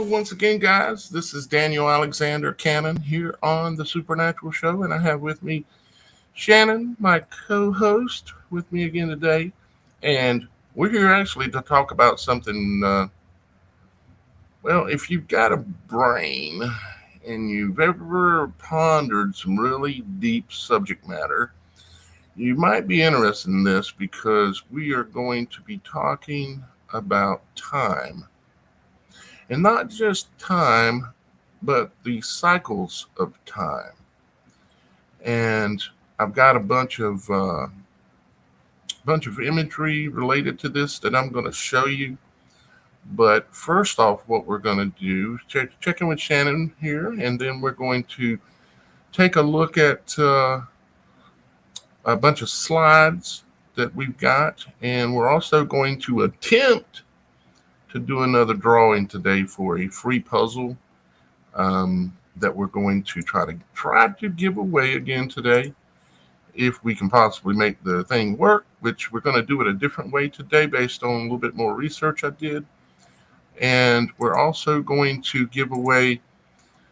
once again, guys. This is Daniel Alexander Cannon here on the Supernatural Show, and I have with me Shannon, my co host, with me again today. And we're here actually to talk about something. Well, if you've got a brain and you've ever pondered some really deep subject matter, you might be interested in this because we are going to be talking about time. And not just time, but the cycles of time. And I've got a bunch of imagery related to this that I'm going to show you. But first off, what we're going to do is check in with Shannon here, and then we're going to take a look at a bunch of slides that we've got, and we're also going to attempt to do another drawing today for a free puzzle that we're going to try to give away again today, if we can possibly make the thing work. Which we're going to do it a different way today, based on a little bit more research I did, and we're also going to give away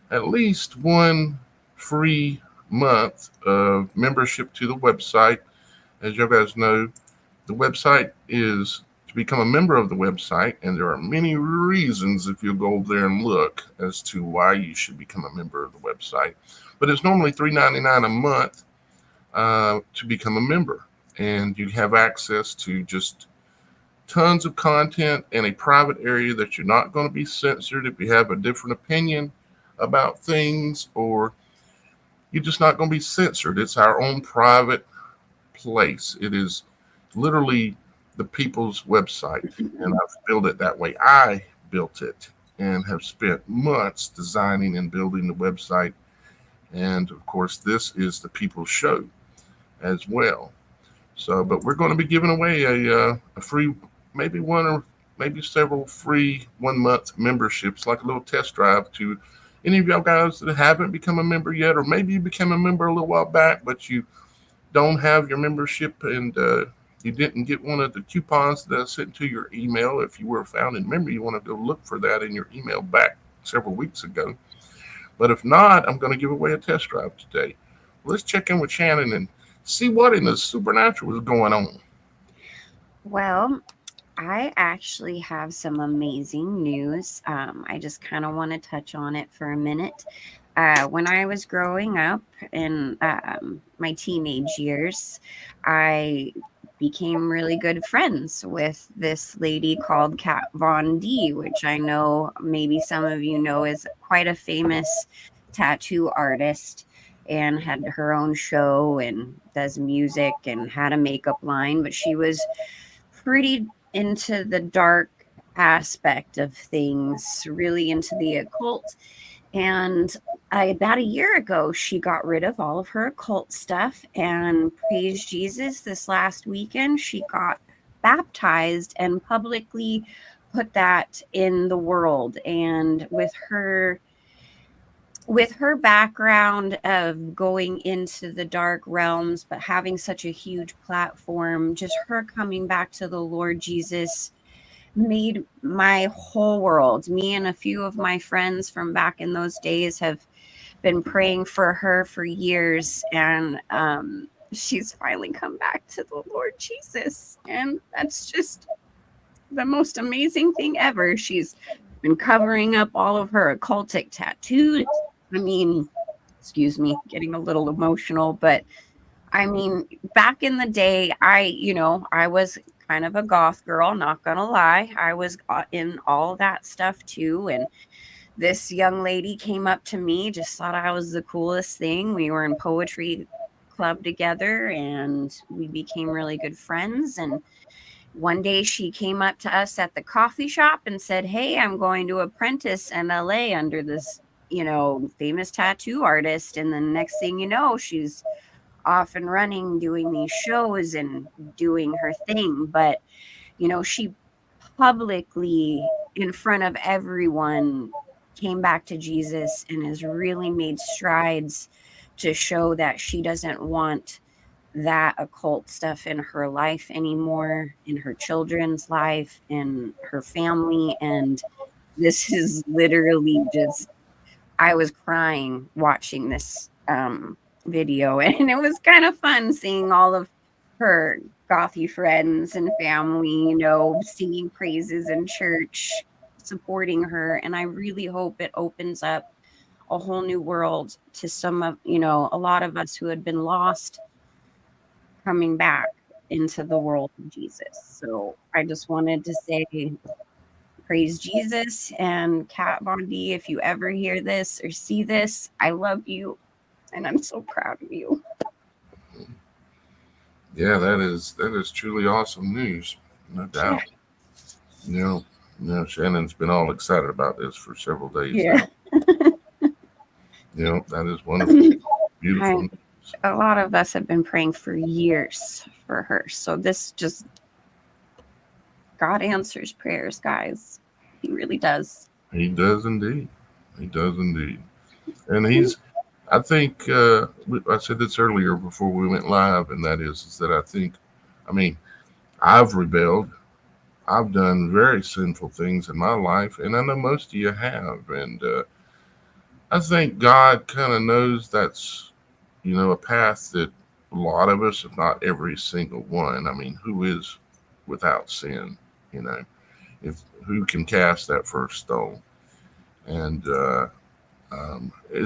at least one free month of membership to the website. As you guys know, the website is to become a member of the website, and there are many reasons if you go there and look as to why you should become a member of the website. But it's normally $3.99 a month to become a member, and you have access to just tons of content in a private area that you're not going to be censored if you have a different opinion about things, or you're just not going to be censored. It's our own private place. It is literally the people's website, and I've built it that way. I built it and have spent months designing and building the website. And of course, this is the people's show as well. So, but we're going to be giving away a free, maybe one or maybe several free 1 month memberships, like a little test drive to any of y'all guys that haven't become a member yet, or maybe you became a member a little while back, but you don't have your membership, and you didn't get one of the coupons that I sent to your email. If you were a founding member, you want to go look for that in your email back several weeks ago. But if not, I'm going to give away a test drive today. Let's check in with Shannon and see what in the supernatural is going on. Well, I actually have some amazing news. I just kind of want to touch on it for a minute. When I was growing up in my teenage years, I became really good friends with this lady called Kat Von D, which I know maybe some of you know is quite a famous tattoo artist and had her own show and does music and had a makeup line, but she was pretty into the dark aspect of things, really into the occult. And about a year ago, she got rid of all of her occult stuff, and praise Jesus, this last weekend, she got baptized and publicly put that in the world. And with her background of going into the dark realms, but having such a huge platform, just her coming back to the Lord Jesus made my whole world. Me and a few of my friends from back in those days have been praying for her for years, and she's finally come back to the Lord Jesus, and that's just the most amazing thing ever. She's been covering up all of her occultic tattoos. I mean, excuse me, getting a little emotional, but I mean, back in the day, I was kind of a goth girl, not gonna lie. I was in all that stuff too. And this young lady came up to me, just thought I was the coolest thing. We were in poetry club together and we became really good friends. And one day she came up to us at the coffee shop and said, "Hey, I'm going to apprentice in LA under this, famous tattoo artist." And the next thing you know, she's off and running, doing these shows and doing her thing. But, she publicly, in front of everyone, came back to Jesus and has really made strides to show that she doesn't want that occult stuff in her life anymore, in her children's life, in her family. And This is literally just, I was crying watching this video, and it was kind of fun seeing all of her gothy friends and family, singing praises in church, supporting her. And I really hope it opens up a whole new world to some of, a lot of us who had been lost coming back into the world of Jesus. So I just wanted to say, praise Jesus. And Kat Von D, if you ever hear this or see this, I love you and I'm so proud of you. Yeah, that is truly awesome news, no Yeah. doubt. You know, Shannon's been all excited about this for several days Yeah. now. That is wonderful, beautiful I, news. a lot of us have been praying for years for her. So this just, God answers prayers, guys. He really does. He does indeed. He does indeed. And I think, I said this earlier before we went live, and that is that I mean, I've rebelled. I've done very sinful things in my life, and I know most of you have. And I think God kind of knows that's, a path that a lot of us, if not every single one, I mean, who is without sin? You know, if who can cast that first stone? And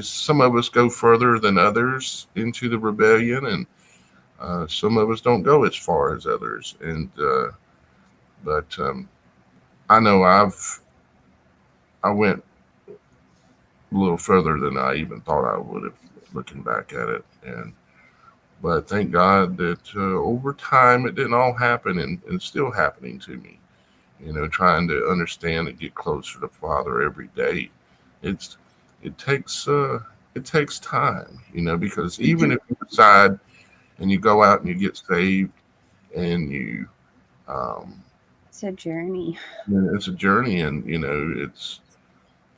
some of us go further than others into the rebellion, and some of us don't go as far as others. And but I know I went a little further than I even thought I would have, looking back at it. And but thank God that over time it didn't all happen, and it's still happening to me. Trying to understand and get closer to Father every day. It's it takes uh, it takes time, because even if you decide and you go out and you get saved and um, It's a journey. it's a journey, and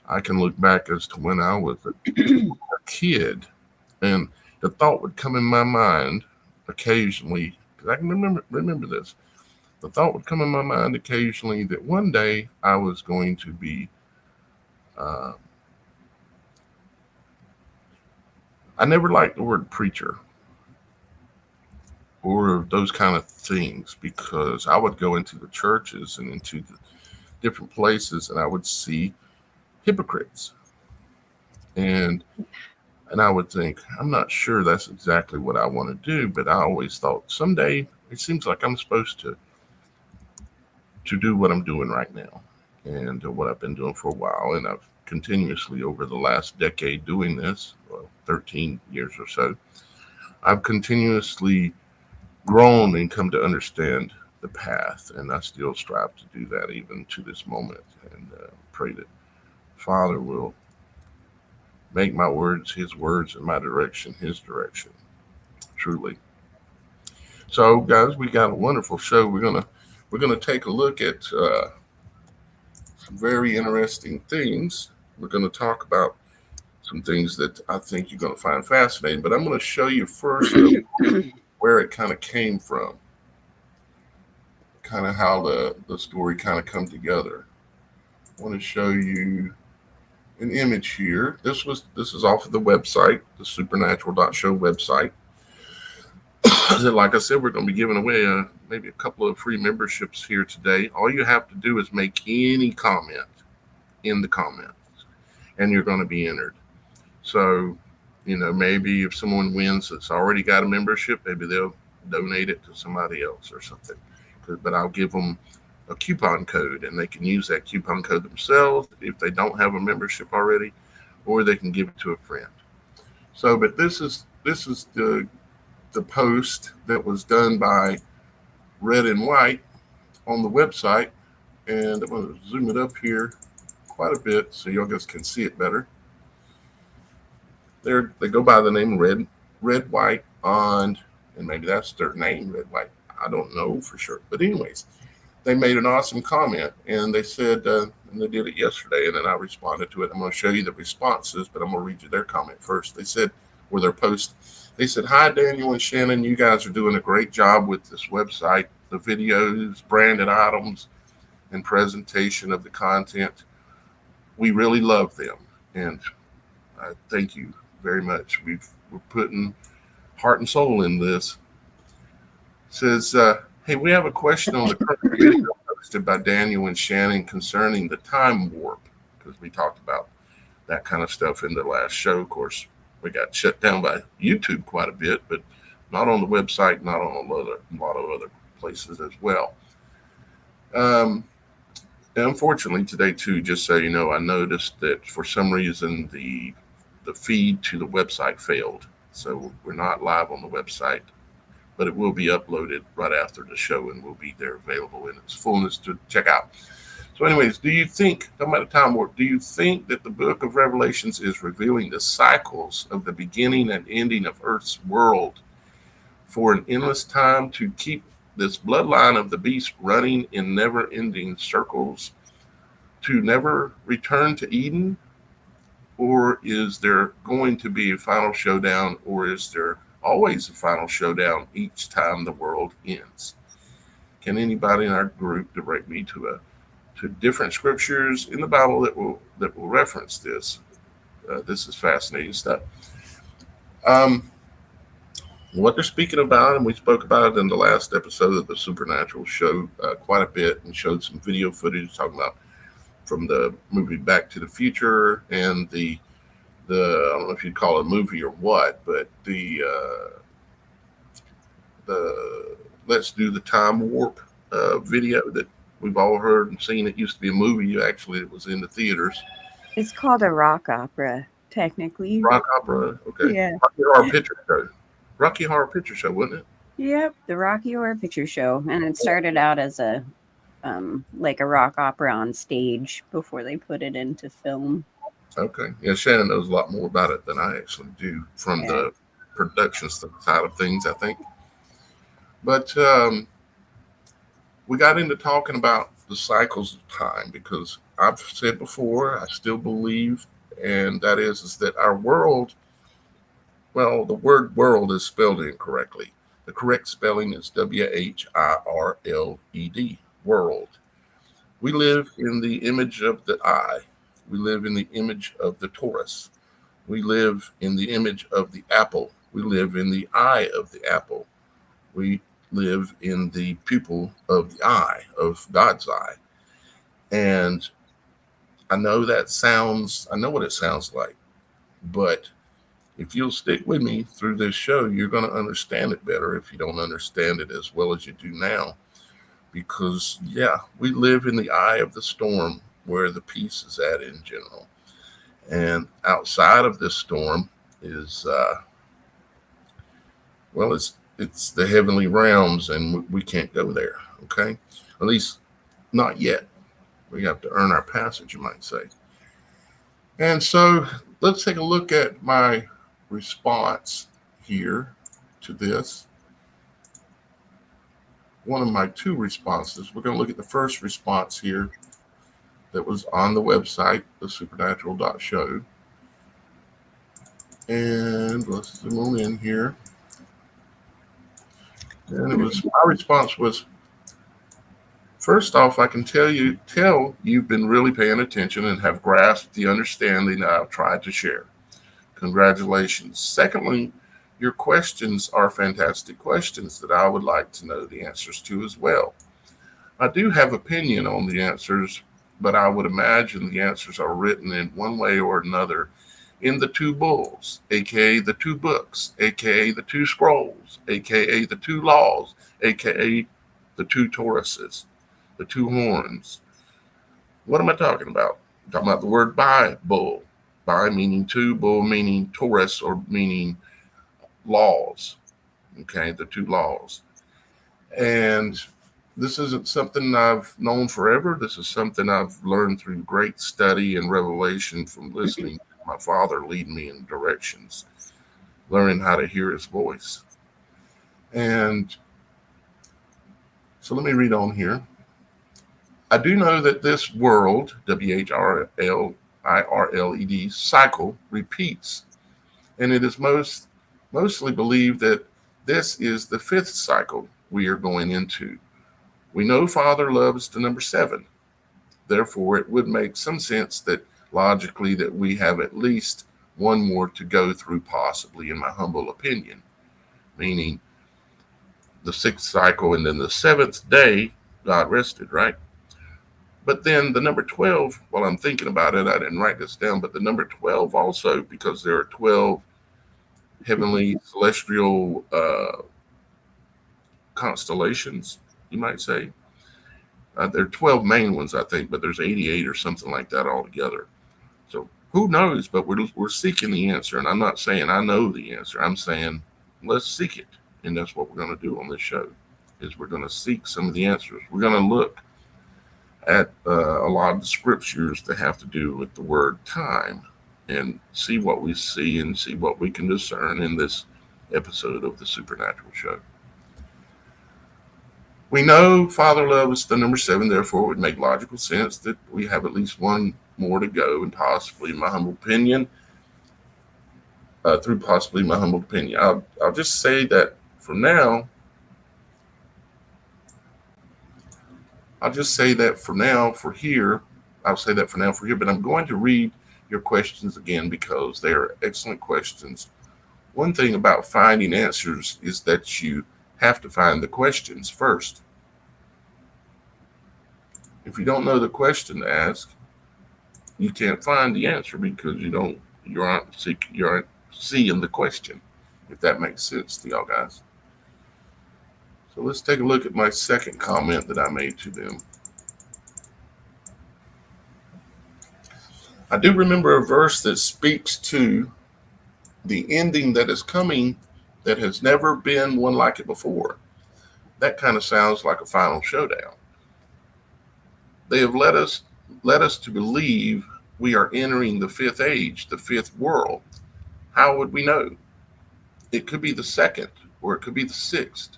I can look back as to when I was a kid, and the thought would come in my mind occasionally, because I can remember this. The thought would come in my mind occasionally that one day I was going to be. Uh, I never liked the word preacher or those kind of things, because I would go into the churches and into the different places, and I would see hypocrites, and I would think, I'm not sure that's exactly what I want to do, but I always thought someday it seems like I'm supposed to do what I'm doing right now, and what I've been doing for a while, and I've continuously over the last decade doing this, well, 13 years or so. I've continuously grown and come to understand the path, and I still strive to do that even to this moment, and pray that Father will make my words His words and my direction His direction. Truly. So, guys, we got a wonderful show. We're gonna take a look at some very interesting things. We're gonna talk about some things that I think you're gonna find fascinating. But I'm gonna show you first, though, where it kind of came from, kind of how the story kind of come together. I want to show you an image here. This is off of the website, the supernatural.show website. Like I said, we're going to be giving away maybe a couple of free memberships here today. All you have to do is make any comment in the comments, and you're going to be entered. So, maybe if someone wins that's already got a membership, maybe they'll donate it to somebody else or something. But I'll give them a coupon code, and they can use that coupon code themselves if they don't have a membership already, or they can give it to a friend. So, but this is the post that was done by Red and White on the website, and I'm going to zoom it up here quite a bit so y'all guys can see it better. They go by the name Red White on, and maybe that's their name, Red White. I don't know for sure, but anyways, they made an awesome comment, and they said, and they did it yesterday, and then I responded to it. I'm going to show you the responses, but I'm going to read you their comment first. They said, or their post, they said, "Hi, Daniel and Shannon. You guys are doing a great job with this website, the videos, branded items, and presentation of the content. we really love them. And I thank you very much. We're putting heart and soul in this. Says, hey, we have a question on the current video posted by Daniel and Shannon concerning the time warp, because we talked about that kind of stuff in the last show. Of course, we got shut down by YouTube quite a bit, but not on the website, not on a lot of other places as well. Um, and unfortunately, today too, just so you know, I noticed that for some reason the feed to the website failed, so we're not live on the website, but it will be uploaded right after the show and will be there available in its fullness to check out. So, anyways, do you think, talking about the time warp, do you think that the book of Revelations is revealing the cycles of the beginning and ending of Earth's world for an endless time to keep this bloodline of the beast running in never ending circles to never return to Eden? Or is there going to be a final showdown, or is there always a final showdown each time the world ends? Can anybody in our group direct me to different scriptures in the Bible that will reference this? This is fascinating stuff. Um, what they're speaking about, and we spoke about it in the last episode of the Supernatural show quite a bit, and showed some video footage talking about from the movie Back to the Future and the I don't know if you'd call it a movie or what, but the Let's Do the Time Warp video that we've all heard and seen. It used to be a movie. Actually, it was in the theaters. It's called a rock opera, technically. Rock opera. Okay. Yeah. Rocky Horror Picture Show. Rocky Horror Picture Show, wasn't it? Yep, the Rocky Horror Picture Show, and it started out as a like a rock opera on stage before they put it into film. Okay. Yeah, Shannon knows a lot more about it than I actually do from Yeah. the production side of things, I think. But we got into talking about the cycles of time because I've said before, I still believe, and that is that our world, well, the word world is spelled incorrectly. The correct spelling is WHIRLED, world. We live in the image of the eye. We live in the image of the torus. We live in the image of the apple. We live in the eye of the apple. We live in the pupil of the eye, of God's eye. And I know what it sounds like, but if you'll stick with me through this show, you're going to understand it better if you don't understand it as well as you do now. Because, yeah, we live in the eye of the storm where the peace is at in general. And outside of this storm is, well, it's the heavenly realms, and we can't go there, okay? At least not yet. We have to earn our passage, you might say. And so let's take a look at my response here to this. One of my two responses. We're going to look at the first response here that was on the website, the supernatural.show. And let's zoom on in here. And my response was, first off, I can tell you've been really paying attention and have grasped the understanding that I've tried to share. Congratulations. Secondly, your questions are fantastic questions that I would like to know the answers to as well. I do have opinion on the answers, but I would imagine the answers are written in one way or another in the two bulls, aka the two books, aka the two scrolls, aka the two laws, aka the two Tauruses, the two horns. What am I talking about? I'm talking about the word by bull. By meaning two, bull meaning Taurus or meaning laws. Okay, the two laws. And this isn't something I've known forever. This is something I've learned through great study and revelation from listening to my father lead me in directions, learning how to hear his voice. And so let me read on here. I do know that this world, WHIRLED, cycle repeats, and it is mostly believed that this is the fifth cycle we are going into. We know Father loves the number seven. Therefore, it would make some sense that logically that we have at least one more to go through, possibly, in my humble opinion, meaning the sixth cycle and then the seventh day, God rested, right? But then the number 12, while I'm thinking about it, I didn't write this down, but the number 12 also, because there are 12 heavenly celestial constellations, you might say. There are 12 main ones, I think, but there's 88 or something like that altogether. So who knows? But we're seeking the answer, and I'm not saying I know the answer. I'm saying let's seek it, and that's what we're going to do on this show. Is we're going to seek some of the answers. We're going to look at a lot of the scriptures that have to do with the word time, and see what we see and see what we can discern in this episode of the Supernatural Show. We know Father Love is the number seven, therefore it would make logical sense that we have at least one more to go, and possibly, in my humble opinion, through possibly my humble opinion. I'll just say that for now, I'll just say that for now, for here, I'll say that for now, for here, but I'm going to read your questions again because they are excellent questions. One thing about finding answers is that you have to find the questions first. If you don't know the question to ask, you can't find the answer because you aren't seeing the question. If that makes sense to y'all guys. So let's take a look at my second comment that I made to them. I do remember a verse that speaks to the ending that is coming that has never been one like it before. That kind of sounds like a final showdown. They have led us to believe we are entering the fifth age, the fifth world. How would we know? It could be the second, or it could be the sixth.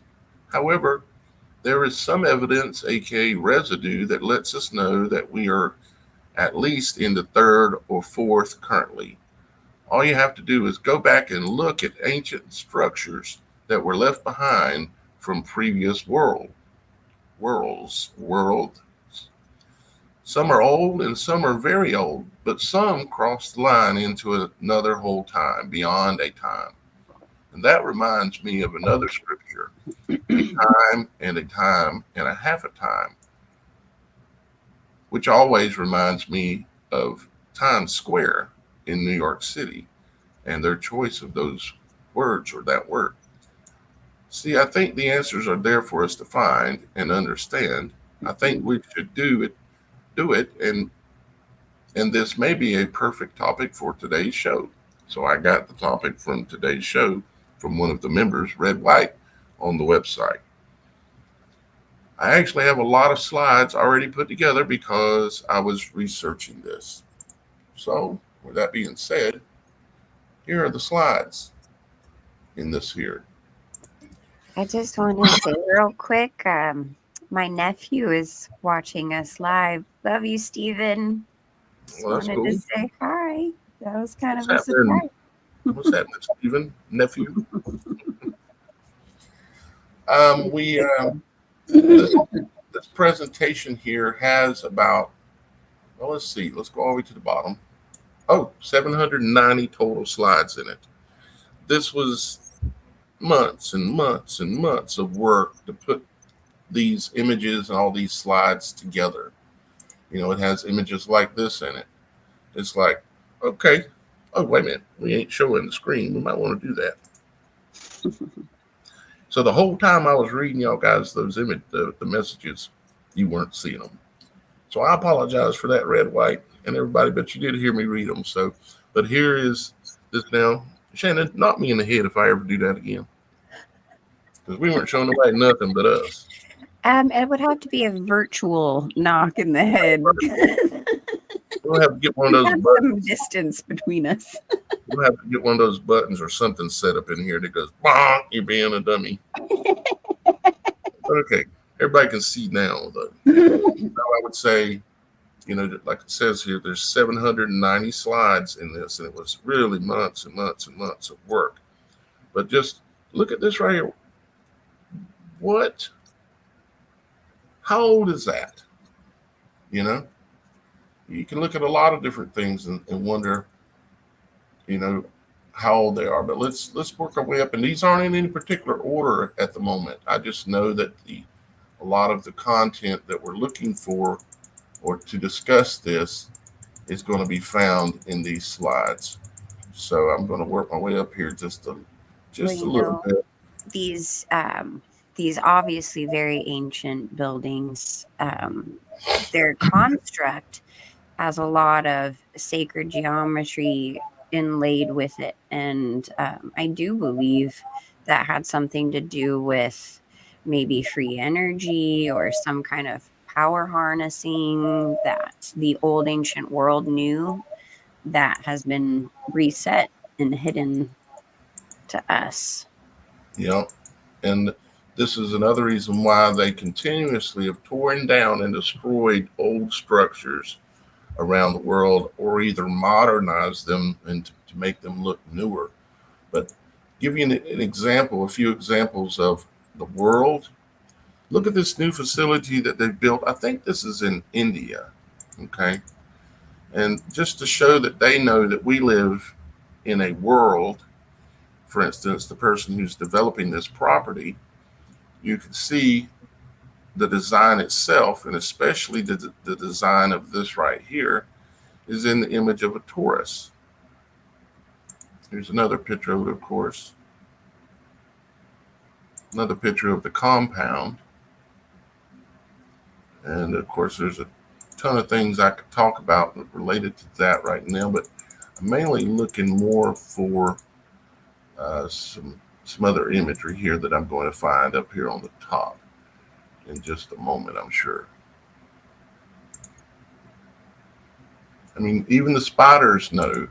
However, there is some evidence, aka residue, that lets us know that we are at least in the third or fourth currently. All you have to do is go back and look at ancient structures that were left behind from previous worlds. Some are old and some are very old, but some cross the line into another whole time, beyond a time. And that reminds me of another scripture, a time and a time and a half a time, which always reminds me of Times Square in New York City and their choice of those words or that word. See, I think the answers are there for us to find and understand. I think we should do it, and this may be a perfect topic for today's show. So I got the topic from today's show from one of the members, Red White, on the website. I actually have a lot of slides already put together because I was researching this. So, with that being said, here are the slides in this here. I just want to say real quick, my nephew is watching us live. Love you, Steven. Just Well, that's wanted to cool. say hi. That was kind What's of a happening? surprise. What's happening, Stephen? Nephew? We this this presentation here has about, well, let's see. Let's go all the way to the bottom. Oh, 790 total slides in it. This was months and months and months of work to put these images and all these slides together. It has images like this in it. It's like, okay, oh, wait a minute, we ain't showing the screen. We might want to do that. So the whole time I was reading y'all guys those the messages, you weren't seeing them. So I apologize for that, Red, White, and everybody, but you did hear me read them. So, but here is this now. Shannon, knock me in the head if I ever do that again, because we weren't showing nobody nothing but us. It would have to be a virtual knock in the head. We'll have to get one of We those have some buttons. distance between us. We'll have to get one of those buttons or something set up in here that goes, bonk, you're being a dummy. But okay, everybody can see now, though. Now I would say, like it says here, there's 790 slides in this, and it was really months and months and months of work. But just look at this right here. What? How old is that? You know, You can look at a lot of different things and wonder, you know, how old they are. But let's work our way up. And these aren't in any particular order at the moment. I just know that a lot of the content that we're looking for or to discuss this is going to be found in these slides. So I'm going to work my way up here Well, just a little bit. these these obviously very ancient buildings, their construct has a lot of sacred geometry inlaid with it, and I do believe that had something to do with maybe free energy or some kind of power harnessing that the old ancient world knew that has been reset and hidden to us. Yep. And this is another reason why they continuously have torn down and destroyed old structures around the world, or either modernized them and to make them look newer. But give you an example, a few examples of the world. Look at this new facility that they built. I think this is in India. Okay. And just to show that they know that we live in a world, for instance, the person who's developing this property, you can see the design itself, and especially the design of this right here, is in the image of a torus. Here's another picture of it, of course. Another picture of the compound. And of course, there's a ton of things I could talk about related to that right now, but I'm mainly looking more for some other imagery here that I'm going to find up here on the top in just a moment, I'm sure. I mean, even the spiders know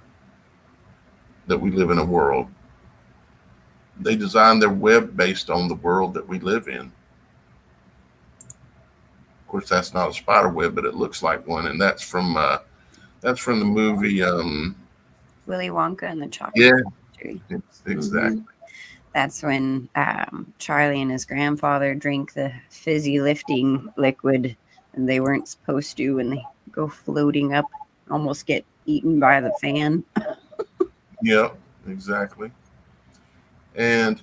that we live in a world. They design their web based on the world that we live in. Of course, that's not a spider web, but it looks like one, and that's from the movie. Willy Wonka and the Yeah, Chocolate Factory. exactly. Hmm. That's when Charlie and his grandfather drink the fizzy lifting liquid, and they weren't supposed to, and they go floating up, almost get eaten by the fan. Yeah, exactly. And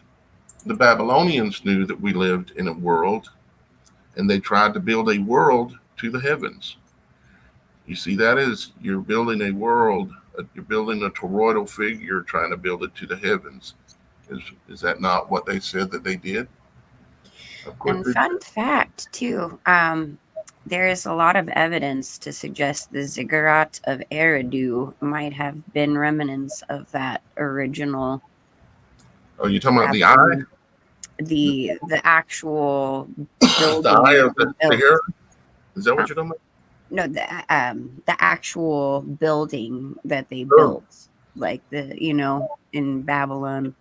the Babylonians knew that we lived in a world, and they tried to build a world to the heavens. You see, that is, you're building a world, you're building a toroidal figure, trying to build it to the heavens. Is that not what they said that they did? Of course And they did. fun fact, too, there is a lot of evidence to suggest the ziggurat of Eridu might have been remnants of that original Oh, you're talking about the eye? Babylon. The actual The building eye that of they the built. Sahara? Is that Uh, what you're talking about? no, the actual building that they Oh, built, like in Babylon.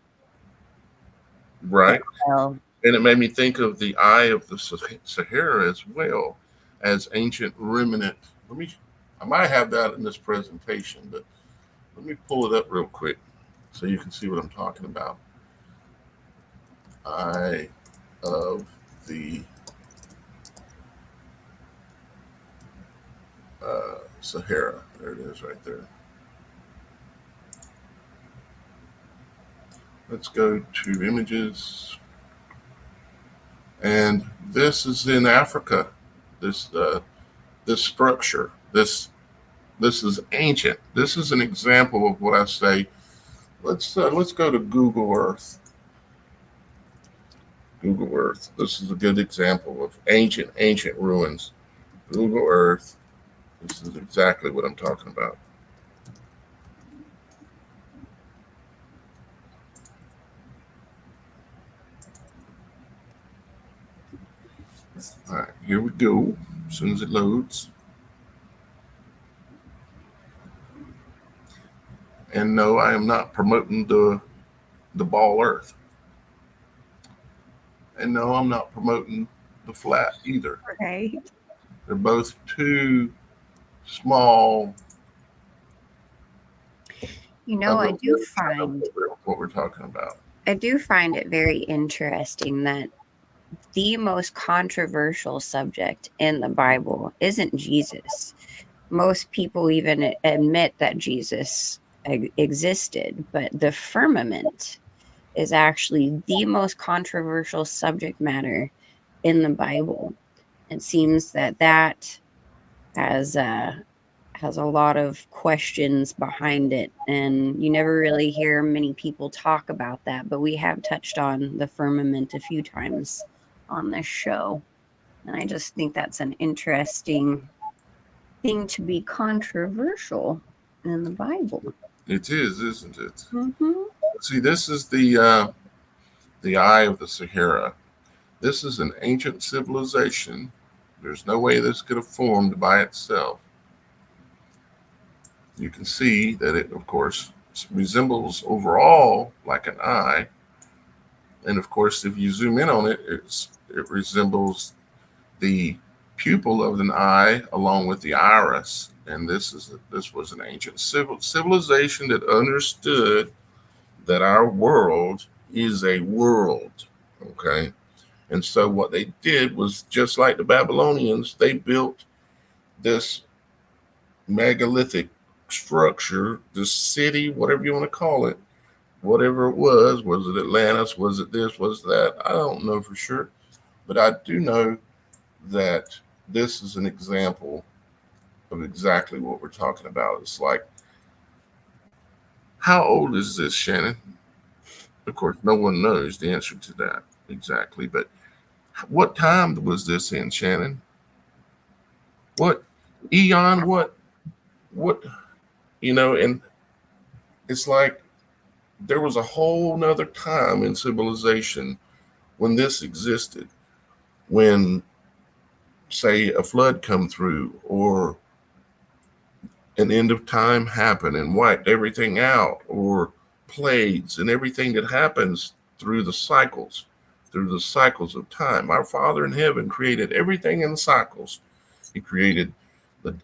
The right. L. And it made me think of the eye of the Sahara as well as ancient remnant. Let me, I might have that in this presentation, but let me pull it up real quick so you can see what I'm talking about. Eye of the Sahara. There it is right there. Let's go to images. And this is in Africa. This this structure. This is ancient. This is an example of what I say. Let's go to Google Earth. Google Earth. This is a good example of ancient ruins. Google Earth. This is exactly what I'm talking about. All right, here we go. As soon as it loads. And no, I am not promoting the ball Earth. And no, I'm not promoting the flat either. Right. They're both too small You know, of a I do version of find what we're talking about. I do find it very interesting that the most controversial subject in the Bible isn't Jesus. most people even admit that Jesus existed, but the firmament is actually the most controversial subject matter in the Bible. It seems that has has a lot of questions behind it, and you never really hear many people talk about that. But we have touched on the firmament a few times on this show, and I just think that's an interesting thing to be controversial in the Bible. It is, isn't it? Mm-hmm. See, this is the Eye of the Sahara. This is an ancient civilization. There's no way this could have formed by itself. You can see that it, of course, resembles overall like an eye. And of course, if you zoom in on it, it resembles the pupil of an eye along with the iris. And this was an ancient civilization that understood that our world is a world. Okay. And so what they did was just like the Babylonians, they built this megalithic structure, this city, whatever you want to call it, whatever it was it Atlantis, was it this, was that? I don't know for sure, but I do know that this is an example of exactly what we're talking about. It's like, how old is this, Shannon? Of course, no one knows the answer to that exactly, but what time was this in, Shannon? What eon? What, and it's like there was a whole nother time in civilization when this existed, when say a flood come through or an end of time happened and wiped everything out, or plagues and everything that happens through the cycles of time. Our Father in heaven created everything in cycles. He created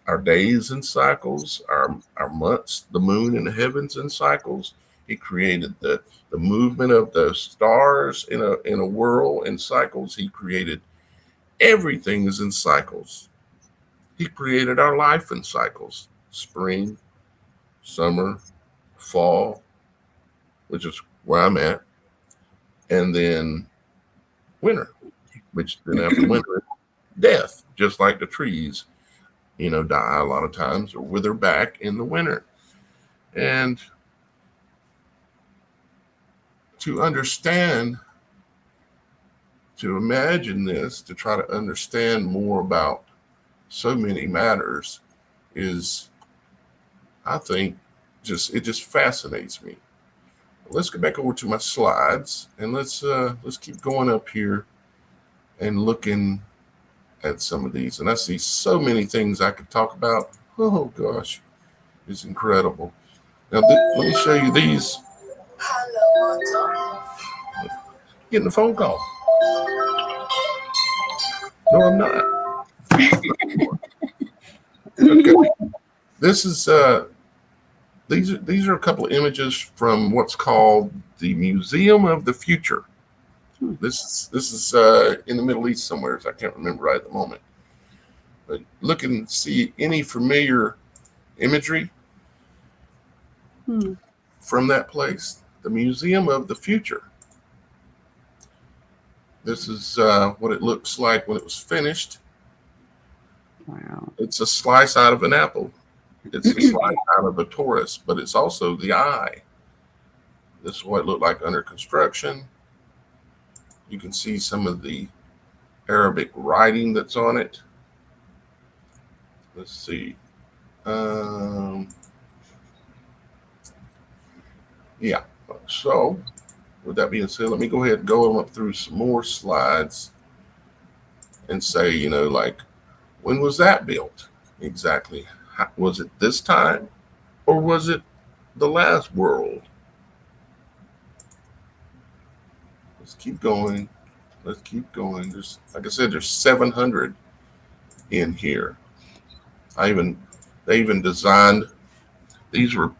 our days in cycles, our months, the moon and the heavens in cycles. He created the movement of the stars in a whirl in cycles. He created everything is in cycles. He created our life in cycles: spring, summer, fall, which is where I'm at, and then winter, which then after winter, death, just like the trees, die a lot of times or wither back in the winter. And to understand, to imagine this, to try to understand more about so many matters is, I think, it just fascinates me. Let's get back over to my slides and let's keep going up here and looking at some of these. And I see so many things I could talk about. Oh gosh, it's incredible. Now let me show you these. Getting a phone call. No, I'm not. Okay. This is these are a couple of images from what's called the Museum of the Future. This is in the Middle East somewhere. I can't remember right at the moment. But look and see any familiar imagery from that place. The Museum of the Future. This is what it looks like when it was finished. Wow. It's a slice out of an apple. It's a slice out of a torus, but it's also the eye. This is what it looked like under construction. You can see some of the Arabic writing that's on it. Let's see. Yeah. So, with that being said, let me go ahead and go up through some more slides and say, like, when was that built exactly? Was it this time or was it the last world? Let's keep going. Let's keep going. There's, like I said, there's 700 in here. They even designed, these were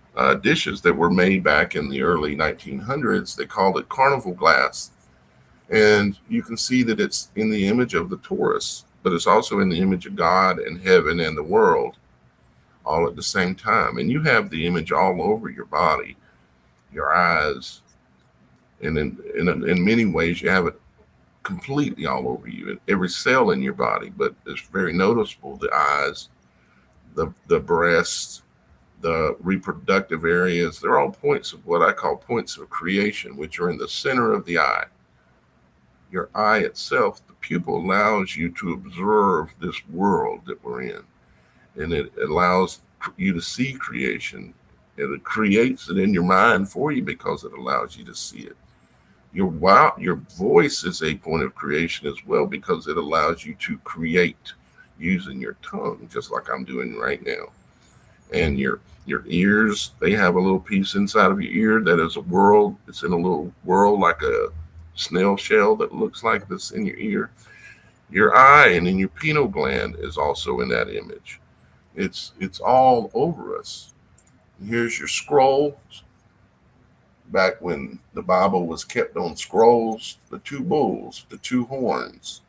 dishes that were made back in the early 1900s. They called it carnival glass. And you can see that it's in the image of the Taurus, but it's also in the image of God and heaven and the world. all at the same time. And you have the image all over your body, your eyes, and in many ways, you have it completely all over you, in every cell in your body. But it's very noticeable: the eyes, the breasts, the reproductive areas. They're all points of what I call points of creation, which are in the center of the eye. Your eye itself, the pupil, allows you to observe this world that we're in, and it allows you to see creation. It creates it in your mind for you because it allows you to see it. Your voice is a point of creation as well because it allows you to create using your tongue, just like I'm doing right now. And your ears, they have a little piece inside of your ear that is a world. It's in a little world like a snail shell that looks like this in your ear. Your eye and then your pineal gland is also in that image. It's all over us. Here's your scroll. Back when the Bible was kept on scrolls, the two bulls, the two horns,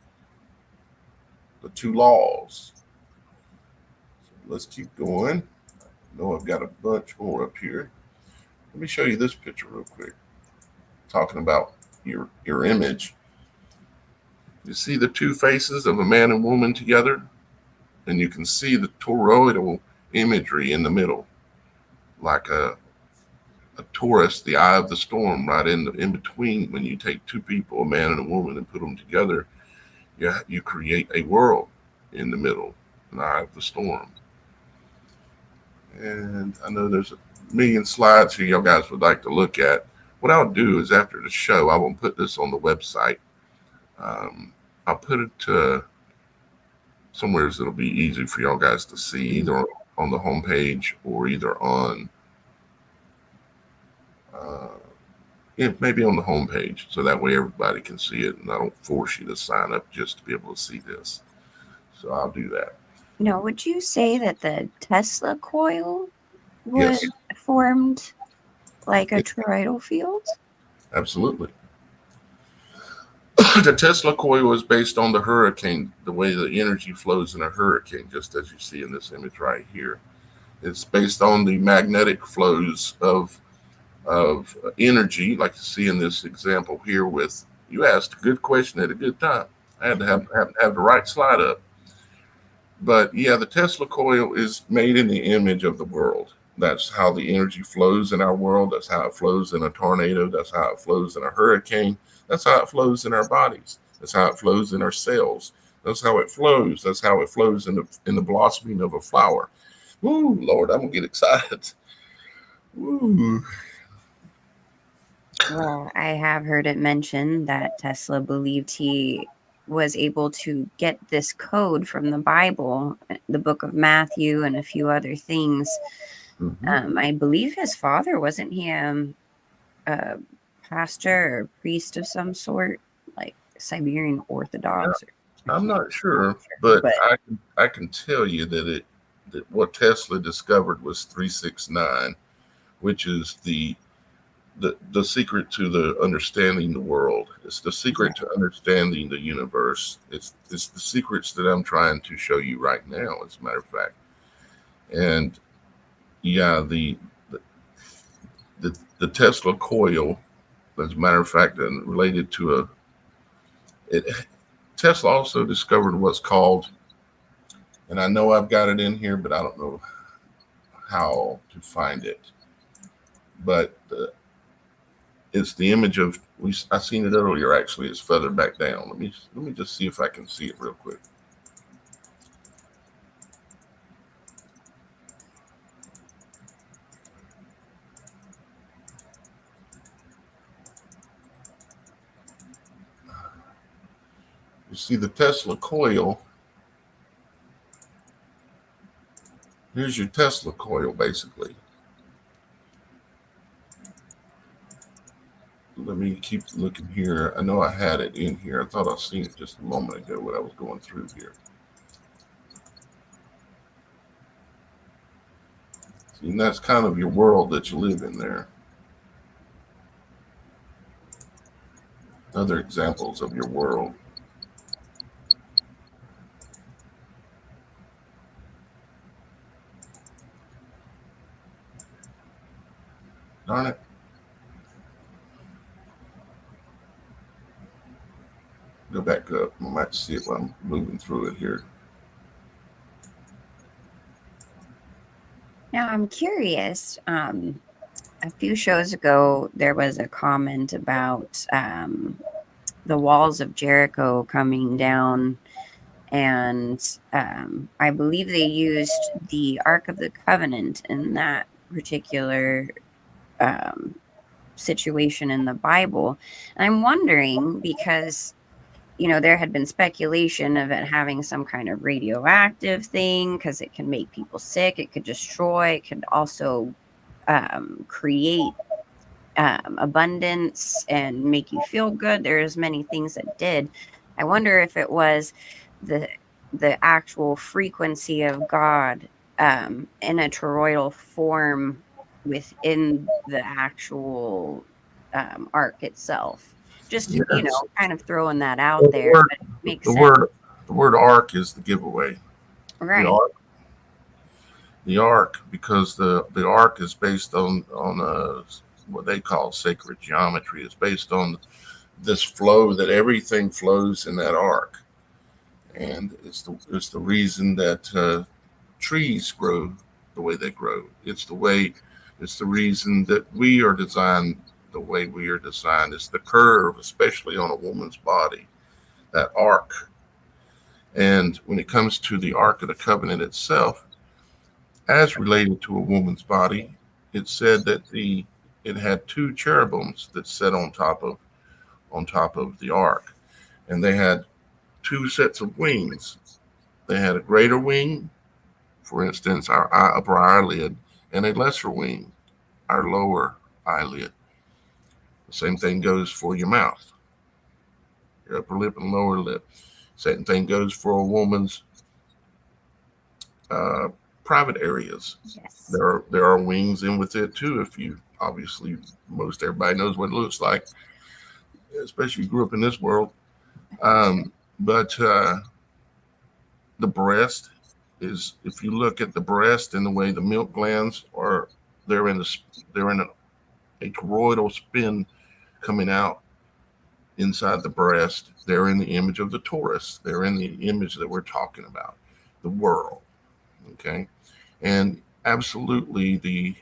the two laws. So let's keep going. I know I've got a bunch more up here. Let me show you this picture real quick. Talking about your image. You see the two faces of a man and woman together, and you can see the toroidal imagery in the middle, like a Taurus, the eye of the storm, right in between. When you take two people, a man and a woman, and put them together, you create a world in the middle, an eye of the storm. And I know there's a million slides here y'all guys would like to look at. What I'll do is after the show, I will put this on the website. Um, I'll put it somewhere that'll be easy for y'all guys to see, either on the homepage or either on, uh, yeah, maybe on the homepage, so that way everybody can see it, and I don't force you to sign up just to be able to see this. So I'll do that. Now, would you say that the Tesla coil was Yes, formed like a yeah, toroidal field? absolutely. The Tesla coil is based on the hurricane, the way the energy flows in a hurricane, just as you see in this image right here. It's based on the magnetic flows of energy, like you see in this example here. With you asked a good question at a good time. I had to have the right slide up. But yeah, the Tesla coil is made in the image of the world. That's how the energy flows in our world. That's how it flows in a tornado. That's how it flows in a hurricane. That's how it flows in our bodies. That's how it flows in our cells. That's how it flows. That's how it flows in the blossoming of a flower. Ooh, Lord, I'm gonna get excited. Ooh. Well, I have heard it mentioned that Tesla believed he was able to get this code from the Bible, the book of Matthew, and a few other things. Mm-hmm. I believe his father, wasn't he a pastor or priest of some sort, like Siberian Orthodox or I'm something? not sure, Sure. but But I can tell you that what Tesla discovered was 369, which is the secret to the understanding the world. It's the secret to understanding the universe. It's the secrets that I'm trying to show you right now, as a matter of fact. And yeah, the Tesla coil, as a matter of fact, and related to it, Tesla also discovered what's called, and I know I've got it in here, but I don't know how to find it. But it's the image of I seen it earlier. Actually, it's further back down. Let me just see if I can see it real quick. You see the Tesla coil. Here's your Tesla coil, basically. Let me keep looking here. I know I had it in here. I thought I seen it just a moment ago when I was going through here. See, and that's kind of your world that you live in there. Other examples of your world. Darn it. Go back up. I might see it while I'm moving through it here. Now, I'm curious. A few shows ago, there was a comment about the walls of Jericho coming down, and I believe they used the Ark of the Covenant in that particular um, situation in the Bible. And I'm wondering because there had been speculation of it having some kind of radioactive thing because it can make people sick, it could destroy, it could also create abundance and make you feel good. There's many things that did. I wonder if it was the actual frequency of God in a toroidal form within the actual arc itself. Just Yes. kind of throwing that out Well, there, but it makes the sense, word, the word ark is the giveaway. The right? ark, the ark, because the ark is based on what they call sacred geometry. It's based on this flow that everything flows in that arc, and it's the reason that trees grow the way they grow. It's the reason that we are designed the way we are designed. It's the curve, especially on a woman's body, that arc. And when it comes to the Ark of the Covenant itself, as related to a woman's body, it said that it had two cherubims that sat on top of the ark, and they had two sets of wings. They had a greater wing, for instance, our upper eyelid, and a lesser wing, our lower eyelid. The same thing goes for your mouth, your upper lip and lower lip. Same thing goes for a woman's uh, private areas. Yes. There are wings in with it too. If you obviously most everybody knows what it looks like, especially if you grew up in this world. But the breast is, if you look at the breast and the way the milk glands are, they're in the they're in a toroidal spin coming out inside the breast. They're in the image of the Taurus. They're in the image that we're talking about, the world. Okay, and absolutely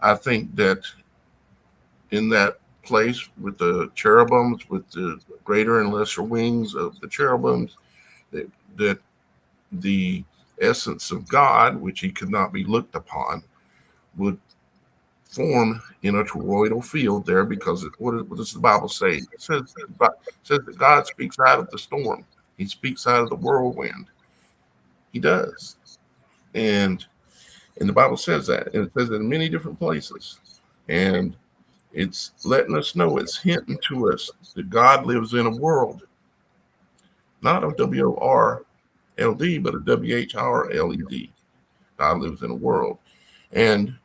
I think that in that place with the cherubims, with the greater and lesser wings of the cherubims, that the essence of God, which he could not be looked upon, would form in a toroidal field there, because what does the Bible say? It says that God speaks out of the storm. He speaks out of the whirlwind. He does. And the Bible says that. And it says it in many different places. And it's letting us know, it's hinting to us that God lives in a world, not a WORLD, but a WHRLED. God lives in a world. And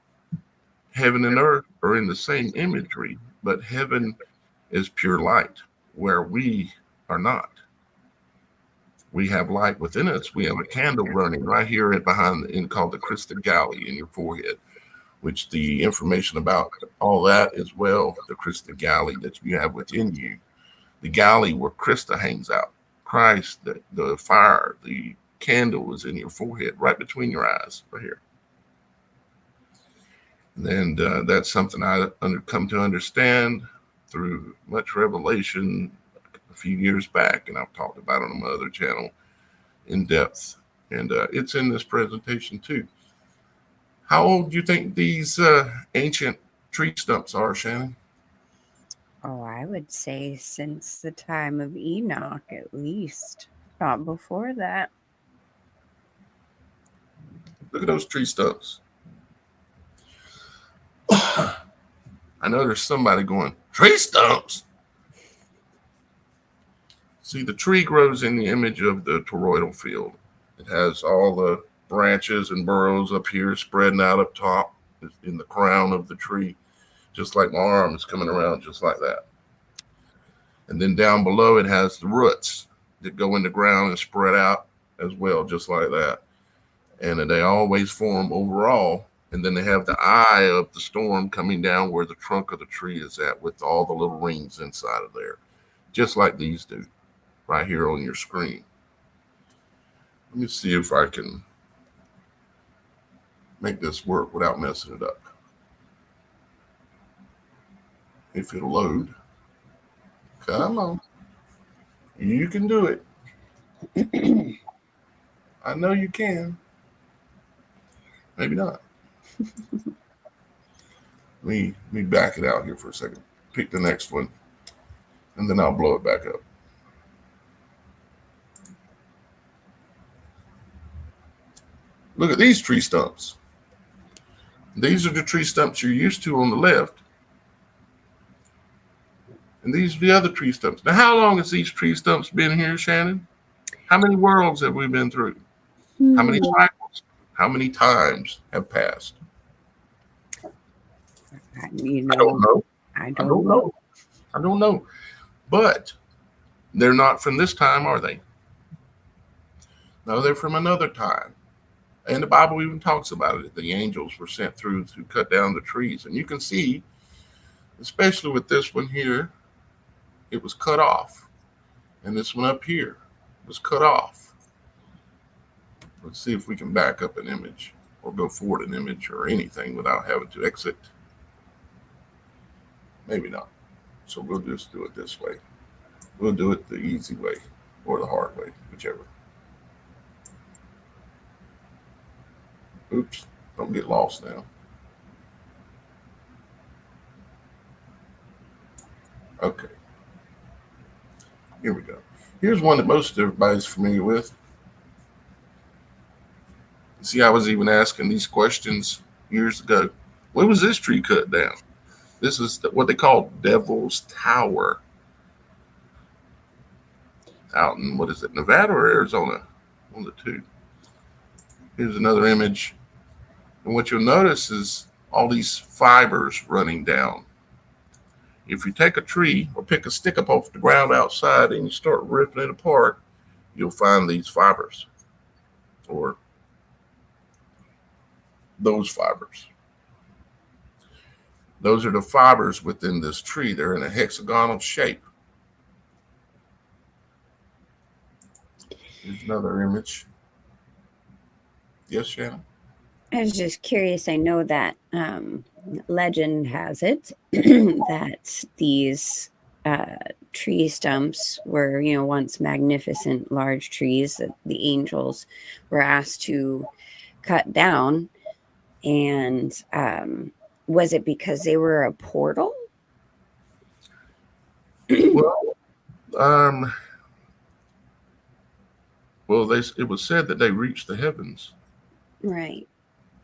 heaven and earth are in the same imagery, but heaven is pure light, where we are not. We have light within us. We have a candle burning right here behind called the crystal galley in your forehead, which the information about all that as well, the crystal galley that you have within you, the galley where Krista hangs out, Christ, the fire, the candle is in your forehead, right between your eyes, right here. And that's something come to understand through much revelation a few years back, and I've talked about it on my other channel in depth. And it's in this presentation too. How old do you think these ancient tree stumps are, Shannon? Oh, I would say since the time of Enoch, at least. Not before that. Look at those tree stumps. I know there's somebody going, tree stumps? See, the tree grows in the image of the toroidal field. It has all the branches and burrows up here spreading out up top in the crown of the tree, just like my arm is coming around, just like that. And then down below, it has the roots that go in the ground and spread out as well, just like that. And they always form overall And then they have the eye of the storm coming down where the trunk of the tree is at with all the little rings inside of there, just like these do right here on your screen. Let me see if I can make this work without messing it up. If it'll load. Come on. You can do it. I know you can. Maybe not. Let me back it out here for a second. Pick the next one, and then I'll blow it back up. Look at these tree stumps. These are the tree stumps you're used to on the left, and these are the other tree stumps. Now, how long has these tree stumps been here, Shannon? How many worlds have we been through? How many cycles? How many times have passed? I don't know. I I don't don't know. know. I don't know. But they're not from this time, are they? No, they're from another time. And the Bible even talks about it. The angels were sent through to cut down the trees. And you can see, especially with this one here, it was cut off. And this one up here was cut off. Let's see if we can back up an image or go forward an image or anything without having to exit. Maybe not. So we'll just do it this way. We'll do it the easy way or the hard way, whichever. Oops, don't get lost now. Okay, here we go. Here's one that most everybody's familiar with. See, I was even asking these questions years ago. When was this tree cut down? This is what they call Devil's Tower out in, what is it, Nevada or Arizona? One of the two. Here's another image. And what you'll notice is all these fibers running down. If you take a tree or pick a stick up off the ground outside and you start ripping it apart, you'll find these fibers or those fibers. Those are the fibers within this tree. They're in a hexagonal shape. Here's another image. Yes, Shannon? I was just curious. I know that legend has it that these tree stumps were, once magnificent large trees that the angels were asked to cut down. And was it because they were a portal? Well, um, well, it was said that they reached the heavens, Right.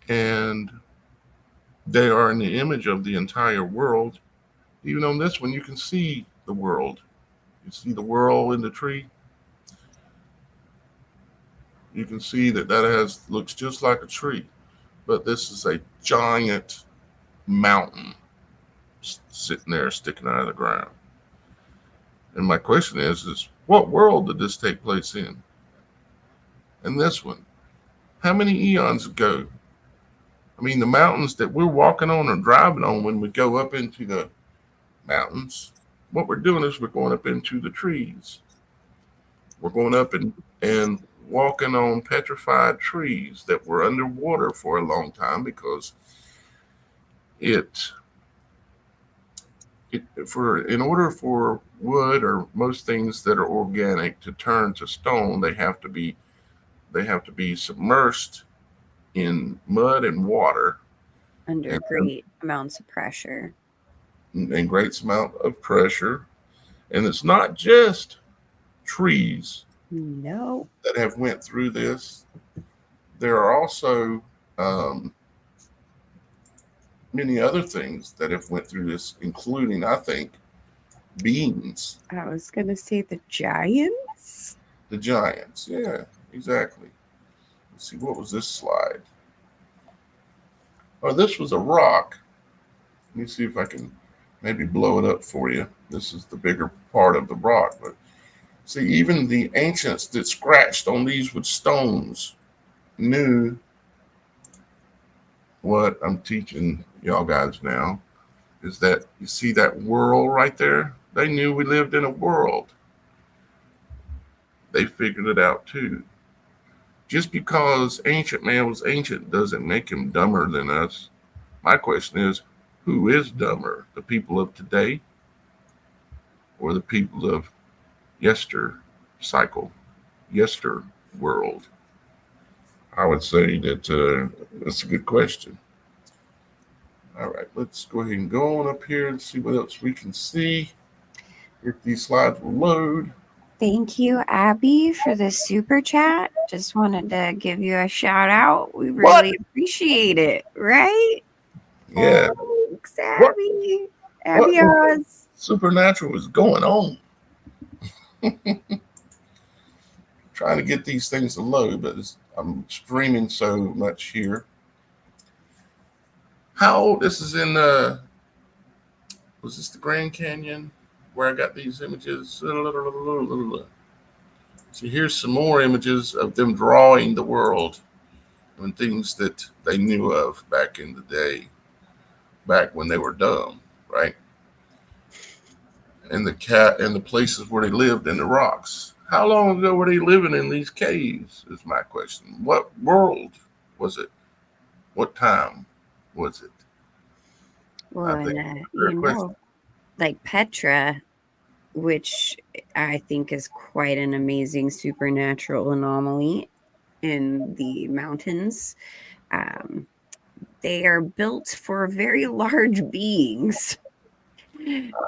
and they are in the image of the entire world. Even on this one, you can see the world. You see the world in the tree. You can see that has looks just like a tree, but this is a giant mountain sitting there sticking out of the ground. And my question is what world did this take place in? And this one, how many eons ago? I mean, the mountains that we're walking on or driving on when we go up into the mountains, what we're doing is we're going up into the trees. We're going up and walking on petrified trees that were underwater for a long time because it for in order for wood or most things that are organic to turn to stone, they have to be submersed in mud and water Under and, great amounts of pressure. and great amount of pressure. And it's not just trees No. that have went through this. There are also um, many other things that have went through this, including, I think, beings, I was going to say the giants. the giants. Yeah, exactly. Let's see, what was this slide? Oh, this was a rock. Let me see if I can maybe blow it up for you. This is the bigger part of the rock. But see, even the ancients that scratched on these with stones knew what I'm teaching y'all guys now is that you see that world right there? They knew we lived in a world. They figured it out too. Just because ancient man was ancient doesn't make him dumber than us. My question is, who is dumber? The people of today or the people of yester cycle, yester world? I would say that that's a good question. All right, let's go ahead and go on up here and see what else we can see. If these slides will load. Thank you, Abby, for the super chat. Just wanted to give you a shout out. We What? really appreciate it, right? Yeah. Thanks, What? Abby. What Abby in the Oz. supernatural is going on? Trying to get these things to load, but I'm streaming so much here. How old? This is in was this the Grand Canyon where I got these images? So here's some more images of them drawing the world and things that they knew of back in the day, back when they were dumb, right? And the cat and the places where they lived in the rocks. How long ago were they living in these caves? Is my question. What world was it? What time was it? Well, I and think that's a fair question. like Petra, which I think is quite an amazing supernatural anomaly in the mountains. Um, they are built for very large beings.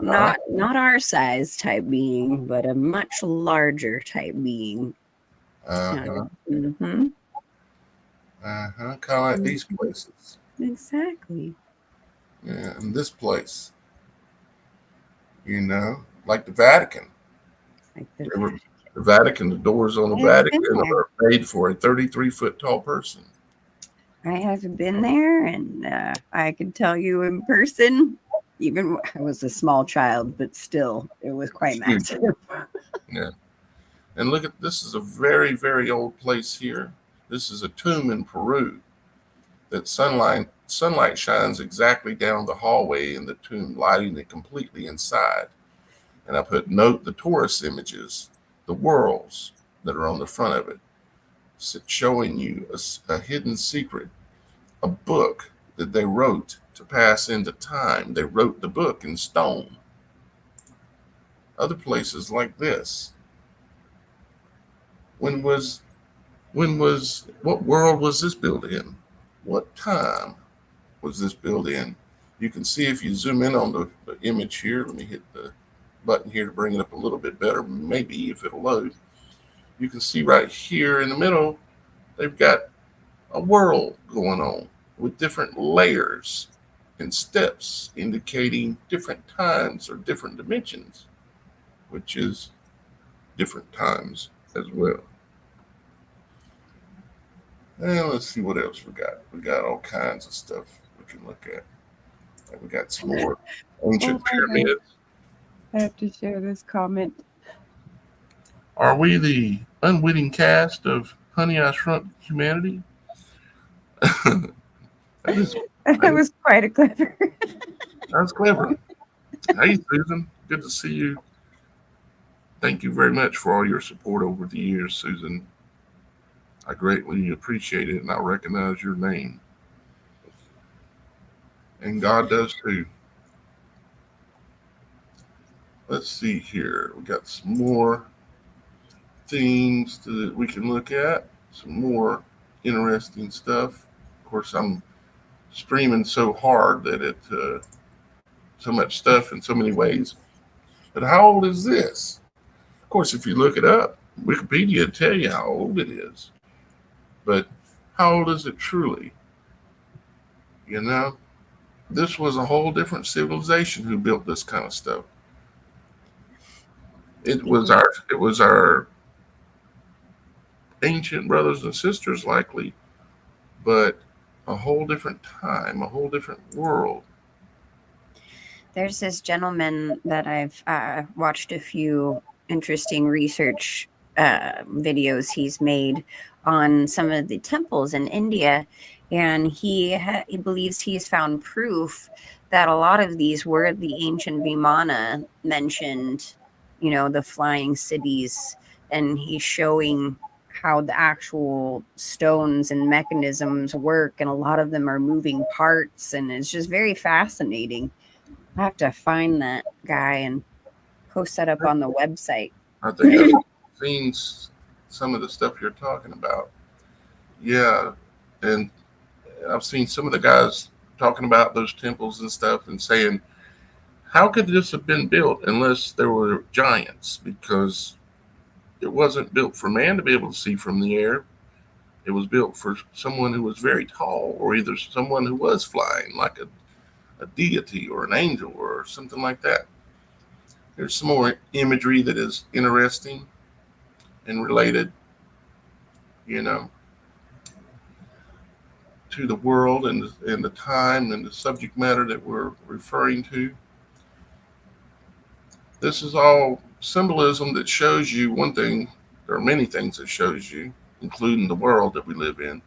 Uh Not our size type being, but a much larger type being. huh. Uh Mm-hmm. huh. Kind of like these places. Exactly. Yeah, and this place, like the Vatican. Like the They were, Vatican. the Vatican, the doors on the I have been Vatican there. are made for a 33-foot tall person. I have been there, and I can tell you in person. Even I was a small child, but still, it was quite It's huge. massive. Yeah. And look at this is a very, very old place here. This is a tomb in Peru that sunlight shines exactly down the hallway in the tomb, lighting it completely inside. And I put note the Taurus images, the whorls that are on the front of it, showing you a hidden secret, a book that they wrote to pass into time. They wrote the book in stone. Other places like this. When was what world was this built in? What time was this built in? You can see if you zoom in on the image here. Let me hit the button here to bring it up a little bit better. Maybe if it'll load. You can see right here in the middle, they've got a world going on with different layers and steps indicating different times or different dimensions, which is different times as well. And let's see what else we got. We got all kinds of stuff we can look at. And we got some more ancient Oh my god. pyramids. I have to share this comment. Are we the unwitting cast of Honey I Shrunk Humanity? that is That was quite a clever. that's clever. Hey Susan, good to see you. Thank you very much for all your support over the years, Susan. I greatly appreciate it and I recognize your name. And God does too. Let's see here. We got some more things that we can look at, some more interesting stuff. Of course, I'm streaming so hard that so much stuff in so many ways. But how old is this? Of course, if you look it up, Wikipedia will tell you how old it is. But how old is it truly? You know, this was a whole different civilization who built this kind of stuff. It was our ancient brothers and sisters likely, but a whole different time, a whole different world. There's this gentleman that I've watched a few interesting research videos he's made on some of the temples in India. And he believes he's found proof that a lot of these were the ancient Vimana mentioned, the flying cities, and he's showing how the actual stones and mechanisms work, and a lot of them are moving parts, and it's just very fascinating. I have to find that guy and post that up on the website. I think I've seen some of the stuff you're talking about. Yeah, and I've seen some of the guys talking about those temples and stuff and saying, how could this have been built unless there were giants? Because it wasn't built for man to be able to see from the air. It was built for someone who was very tall, or either someone who was flying, like a deity or an angel or something like that. There's some more imagery that is interesting and related, you know, to the world and the time and the subject matter that we're referring to. This is all symbolism that shows you one thing. There are many things that shows you, including the world that we live in,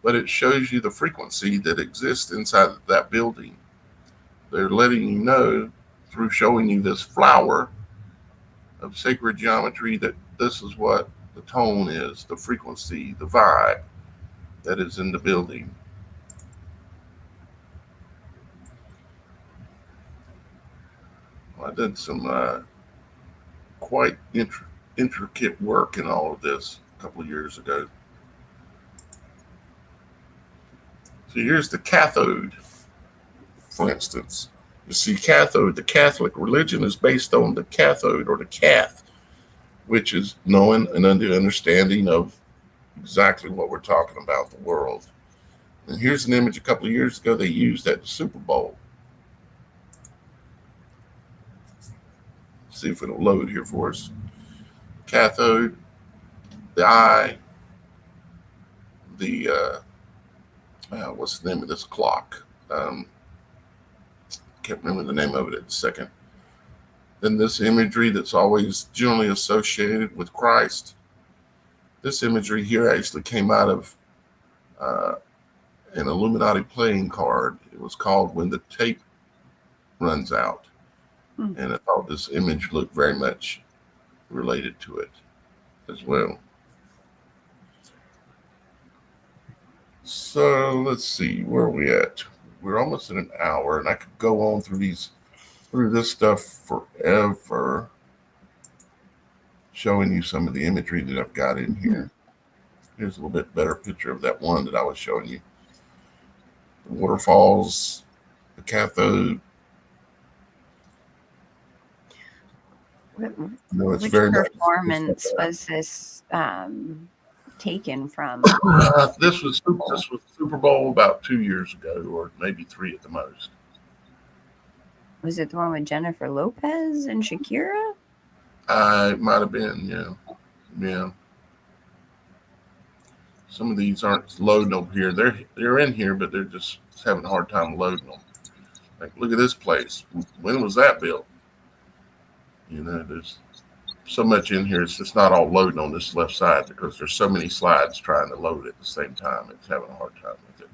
but it shows you the frequency that exists inside of that building. They're letting you know through showing you this flower of sacred geometry that this is what the tone is, the frequency, the vibe that is in the building. I did some quite intricate work in all of this a couple of years ago. So here's the cathode, for instance. You see, cathode, the Catholic religion is based on the cathode or the cath, which is knowing and understanding of exactly what we're talking about, the world. And here's an image a couple of years ago they used at the Super Bowl. See if it'll load here for us. Cathode, the eye, the what's the name of this clock? Can't remember the name of it at the second. Then this imagery that's always generally associated with Christ. This imagery here actually came out of uh, an Illuminati playing card. It was called When the Tape Runs Out. And I thought this image looked very much related to it as well. So let's see, where are we at? We're almost at an hour, and I could go on through this stuff forever, showing you some of the imagery that I've got in here. Here's a little bit better picture of that one that I was showing you. The waterfalls, the cathode. It's Which very much. performance was this taken from? This was Super Bowl about 2 years ago, or maybe three at the most. Was it the one with Jennifer Lopez and Shakira? It might have been, yeah. Some of these aren't loading over here. They're in here, but they're just having a hard time loading them. Like, look at this place. When was that built? There's so much in here. It's just not all loading on this left side because there's so many slides trying to load at the same time. It's having a hard time with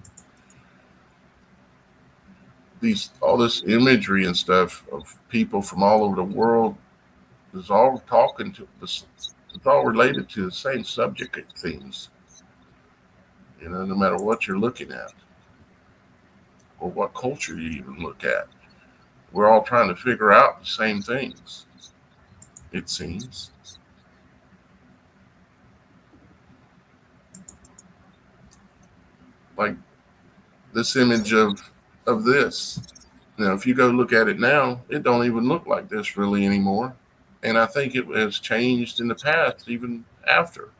it. All this imagery and stuff of people from all over the world is all talking to this. It's all related to the same subject, it seems. No matter what you're looking at or what culture you even look at, we're all trying to figure out the same things, it seems. Like this image of this. If you go look at it now, it don't even look like this really anymore. And I think it has changed in the past, even after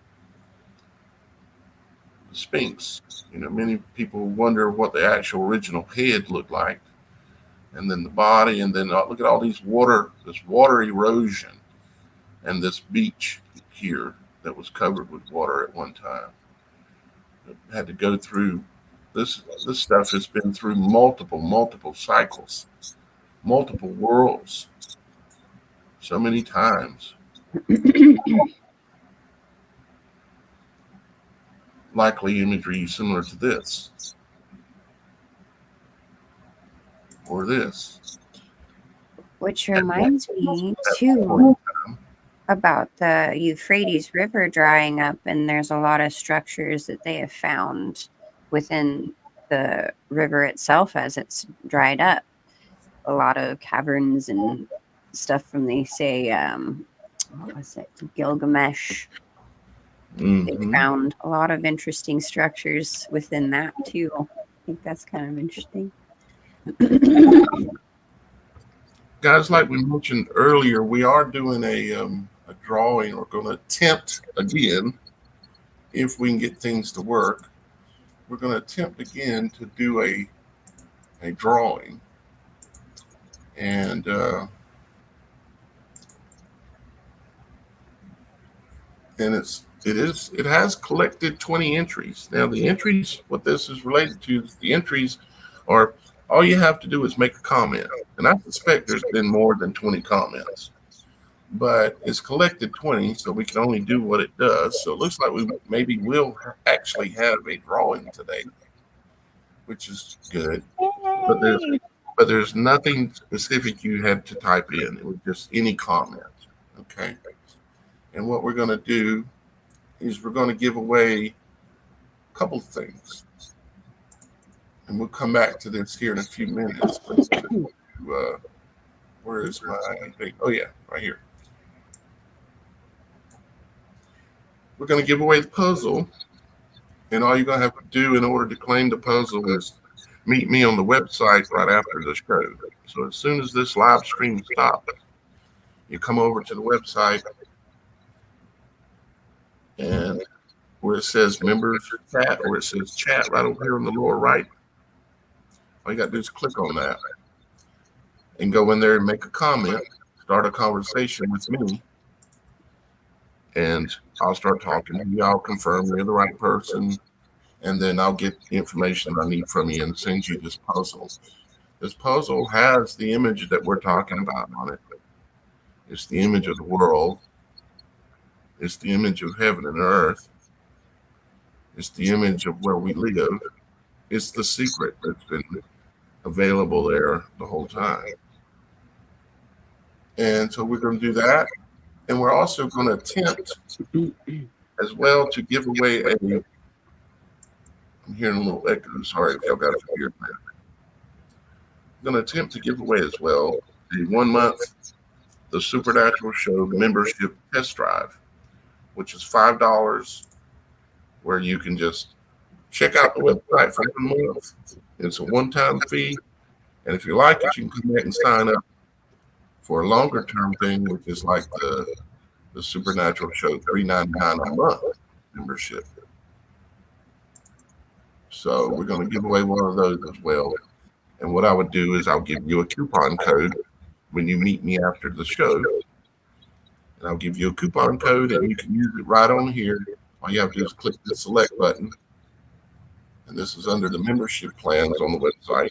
the Sphinx. Many people wonder what the actual original head looked like, and then the body, and then look at all this water erosion, and this beach here that was covered with water at one time. It had to go through this. This stuff has been through multiple cycles, multiple worlds, so many times. likely imagery similar to this or this. Which At reminds me that point too in time. about the Euphrates River drying up, and there's a lot of structures that they have found within the river itself as it's dried up. A lot of caverns and stuff from, they say, what was it, Gilgamesh. They Mm-hmm. found a lot of interesting structures within that too. I think that's kind of interesting. Guys, like we mentioned earlier, we are doing a drawing. We're going to attempt again, if we can get things to work, we're going to attempt again to do a drawing. And it has collected 20 entries. Now the entries, what this is related to, is the entries are all you have to do is make a comment. And I suspect there's been more than 20 comments. But it's collected 20, so we can only do what it does. So it looks like we maybe will actually have a drawing today, which is good. But there's nothing specific you had to type in. It was just any comment. Okay. And what we're going to do is we're going to give away a couple of things. And we'll come back to this here in a few minutes. But where is my thing? Oh, yeah, right here. We're going to give away the puzzle. And all you're going to have to do in order to claim the puzzle is meet me on the website right after the show. So as soon as this live stream stops, you come over to the website, and where it says members chat, or it says chat right over here on the lower right, all you got to do is click on that and go in there and make a comment, start a conversation with me, and I'll start talking to you. I'll confirm you're the right person, and then I'll get the information I need from you and send you this puzzle. This puzzle has the image that we're talking about on it. It's the image of the world. It's the image of heaven and earth. It's the image of where we live. It's the secret that's been available there the whole time. And so we're going to do that. And we're also going to attempt as well to give away I'm hearing a little echo. Sorry if y'all got to hear that. I'm going to attempt to give away as well a 1 month The Supernatural Show membership test drive, which is $5, where you can just check out the website for 1 month. It's a one-time fee. And if you like it, you can come back and sign up for a longer term thing, which is like the Supernatural Show $3.99 a month membership. So we're going to give away one of those as well. And what I would do is I'll give you a coupon code when you meet me after the show. And I'll give you a coupon code, and you can use it right on here. All you have to do is click the select button. And this is under the membership plans on the website.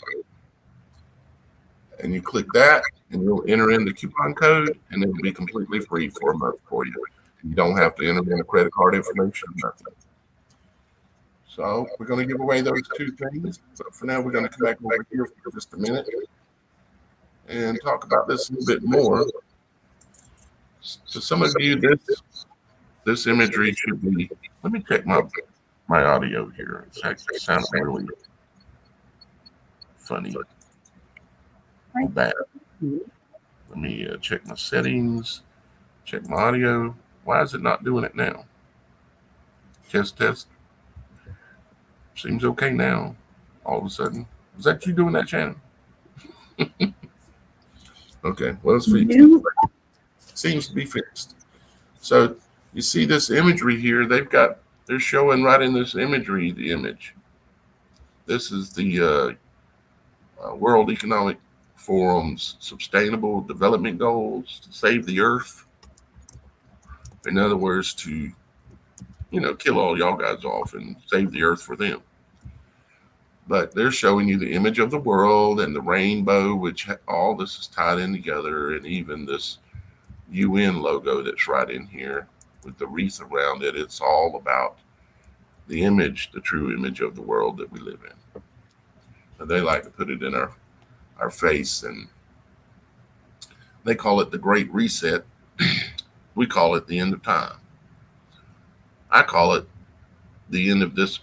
And you click that, and you'll enter in the coupon code, and it'll be completely free for a month for you. You don't have to enter in a credit card information, nothing. So we're going to give away those two things. But for now, we're going to come back over here for just a minute and talk about this a little bit more. To some of you, this imagery should be. Let me check my audio here. It's actually sounding really funny. Bad. Let me check my settings. Check my audio. Why is it not doing it now? Test. Seems okay now. All of a sudden. Was that you doing that, Shannon? Okay, well, it's fixed. Seems to be fixed. So you see this imagery here. They're showing right in this imagery the image. This is the World Economic Forum's Sustainable Development Goals to save the Earth. In other words, to kill all y'all guys off and save the Earth for them. But they're showing you the image of the world and the rainbow, which all this is tied in together, and even this UN logo that's right in here with the wreath around it. It's all about the true image of the world that we live in. And they like to put it in our face, and they call it the Great Reset. We call it the end of time. I call it the end of this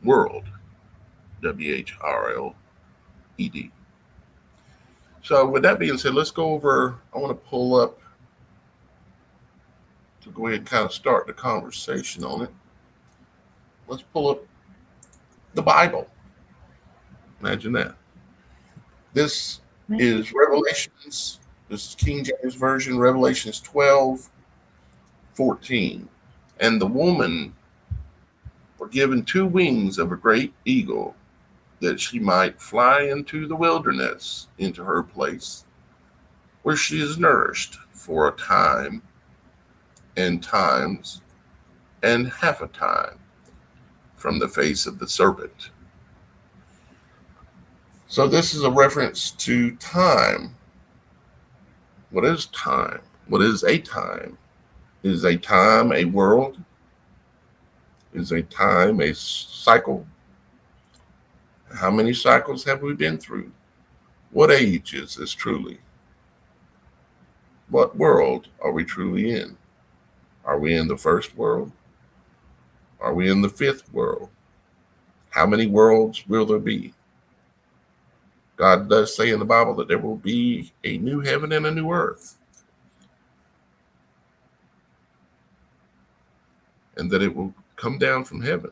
world, WHRLED. So, with that being said, let's go over. I want to pull up to go ahead and kind of start the conversation on it. Let's pull up the Bible. Imagine that. This is Revelations. This is King James Version, Revelations 12:14. And the woman were given two wings of a great eagle, that she might fly into the wilderness, into her place, where she is nourished for a time and times and half a time from the face of the serpent. So this is a reference to time. What is time? What is a time? Is a time a world? Is a time a cycle? How many cycles have we been through? What age is this truly? What world are we truly in? Are we in the first world? Are we in the fifth world? How many worlds will there be? God does say in the Bible that there will be a new heaven and a new earth, and that it will come down from heaven.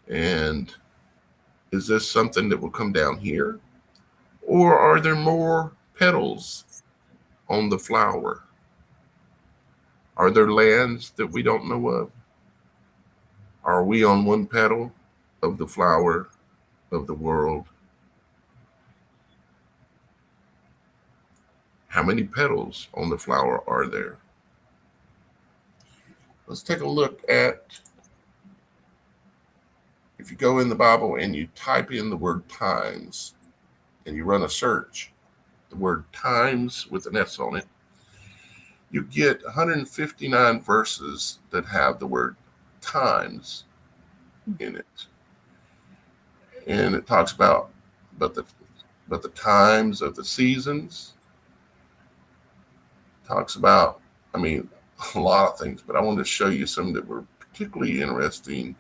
And is this something that will come down here? Or are there more petals on the flower? Are there lands that we don't know of? Are we on one petal of the flower of the world? How many petals on the flower are there? Let's take a look at, if you go in the Bible and you type in the word times and you run a search, the word times with an S on it, you get 159 verses that have the word times in it. And it talks about but the but the times of the seasons, talks about, I mean, a lot of things, but I wanted to show you some that were particularly interesting.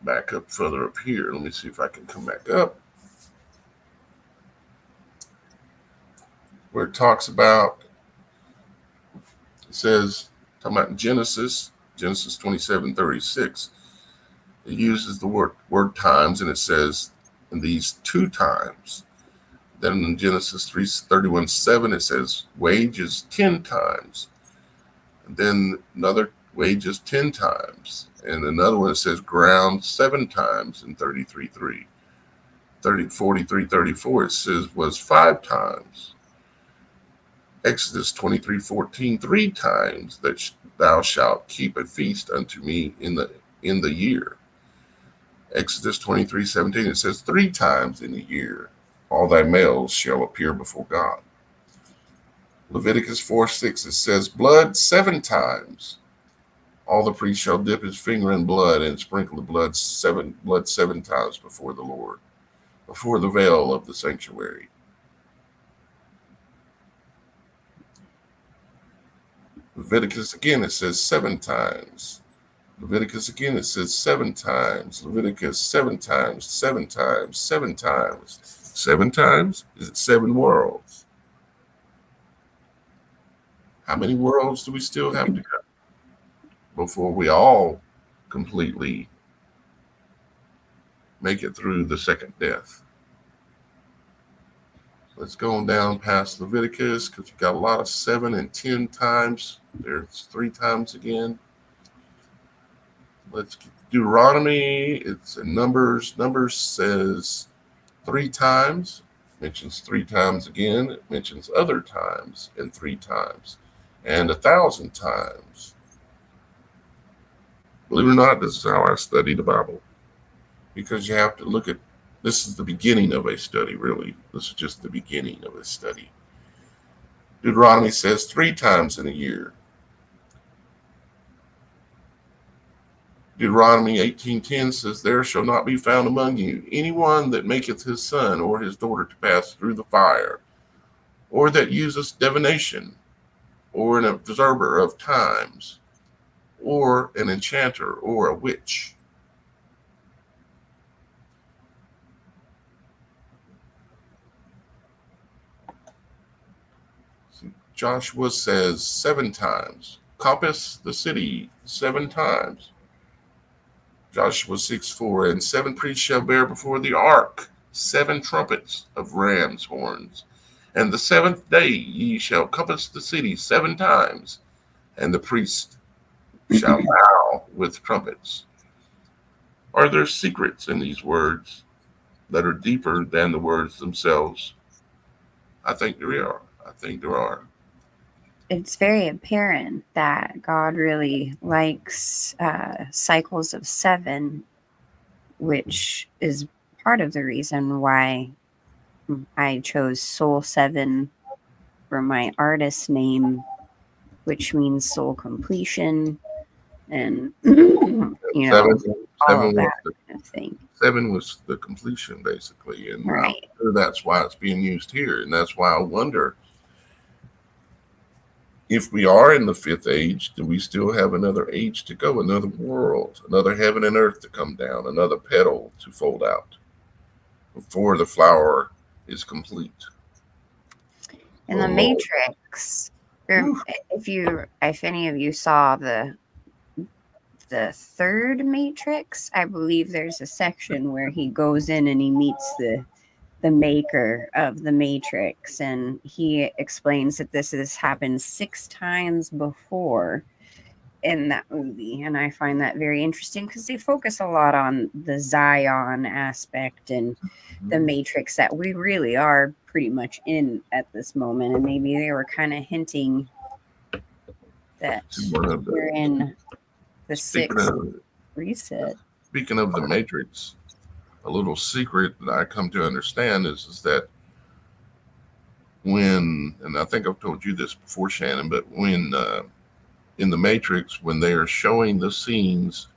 Back up further up here. Let me see if I can come back up. Where it talks about, it says, talking about Genesis 27:36. It uses the word times, and it says, in these two times. Then in Genesis 3:31:7, it says wages 10 times. And then another wages 10 times. And another one says ground 7 times in 33:3. 43:34, it says was 5 times. Exodus 23:14, 3 times that thou shalt keep a feast unto me in the year. Exodus 23:17, it says 3 times in the year all thy males shall appear before God. Leviticus 4:6, it says blood 7 times. All the priest shall dip his finger in blood and sprinkle the blood seven times before the Lord, before the veil of the sanctuary. Leviticus again, it says 7 times. Leviticus again, it says 7 times. Leviticus 7 times, 7 times, 7 times. 7 times? Is it 7 worlds? How many worlds do we still have to go before we all completely make it through the second death? Let's go on down past Leviticus, because we've got a lot of 7 and 10 times. There's 3 times again. Let's get Deuteronomy. It's in Numbers. Numbers says 3 times, mentions 3 times again. It mentions other times and 3 times and 1,000 times. Believe it or not, this is how I study the Bible, because you have to look at, this is the beginning of a study, really. This is just the beginning of a study. Deuteronomy says 3 times in a year. Deuteronomy 18:10 says, "There shall not be found among you anyone that maketh his son or his daughter to pass through the fire, or that useth divination, or an observer of times, or an enchanter, or a witch." Joshua says 7 times, "Compass the city 7 times." Joshua 6:4, "And 7 priests shall bear before the ark 7 trumpets of ram's horns. And the 7th day ye shall compass the city 7 times, and the priests shall bow with trumpets." Are there secrets in these words that are deeper than the words themselves? I think there are. I think there are. It's very apparent that God really likes cycles of seven, which is part of the reason why I chose Soul 7 for my artist name, which means soul completion and, Seven, all seven of was that the kind of thing. completion, basically, and I'm Right. sure that's why it's being used here, and that's why I wonder if we are in the fifth age, do we still have another age to go, another world, another heaven and earth to come down, another petal to fold out before the flower is complete? In Oh the Lord. Matrix, Whew. if any of you saw the third Matrix, I believe there's a section where he goes in and he meets the maker of the Matrix, and he explains that this has happened 6 times before in that movie. And I find that very interesting because they focus a lot on the Zion aspect and the Matrix that we really are pretty much in at this moment. And maybe they were kind of hinting that One of the we're in the speaking sixth of reset. speaking of the Matrix, a little secret that I come to understand is that when, and I think I've told you this before, Shannon, but when in the Matrix, when they are showing the scenes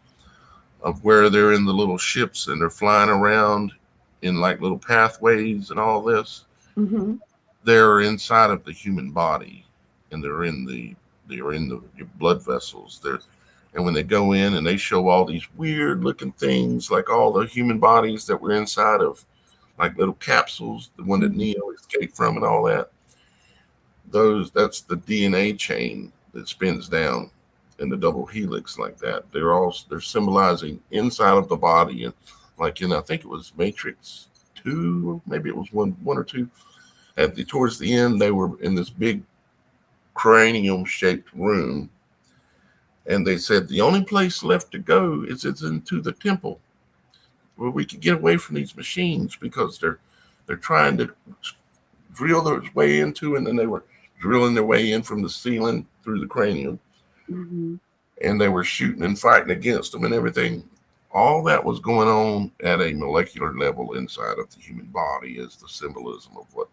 of where they're in the little ships and they're flying around in like little pathways and all this, Mm-hmm. they're inside of the human body, and they're in the your blood vessels. They're and when they go in and they show all these weird looking things, like all the human bodies that were inside of like little capsules, the one that Mm-hmm. Neo escaped from, and all that. That's the DNA chain that spins down in the double helix like that. They're symbolizing inside of the body, and like in, I think it was Matrix 2, maybe it was one or two. Towards the end, they were in this big cranium shaped room, and they said the only place left to go is it's into the temple where we can get away from these machines because they're trying to drill their way into, and then they were drilling their way in from the ceiling through the cranium, Mm-hmm. and they were shooting and fighting against them and everything. All that was going on at a molecular level inside of the human body is the symbolism of what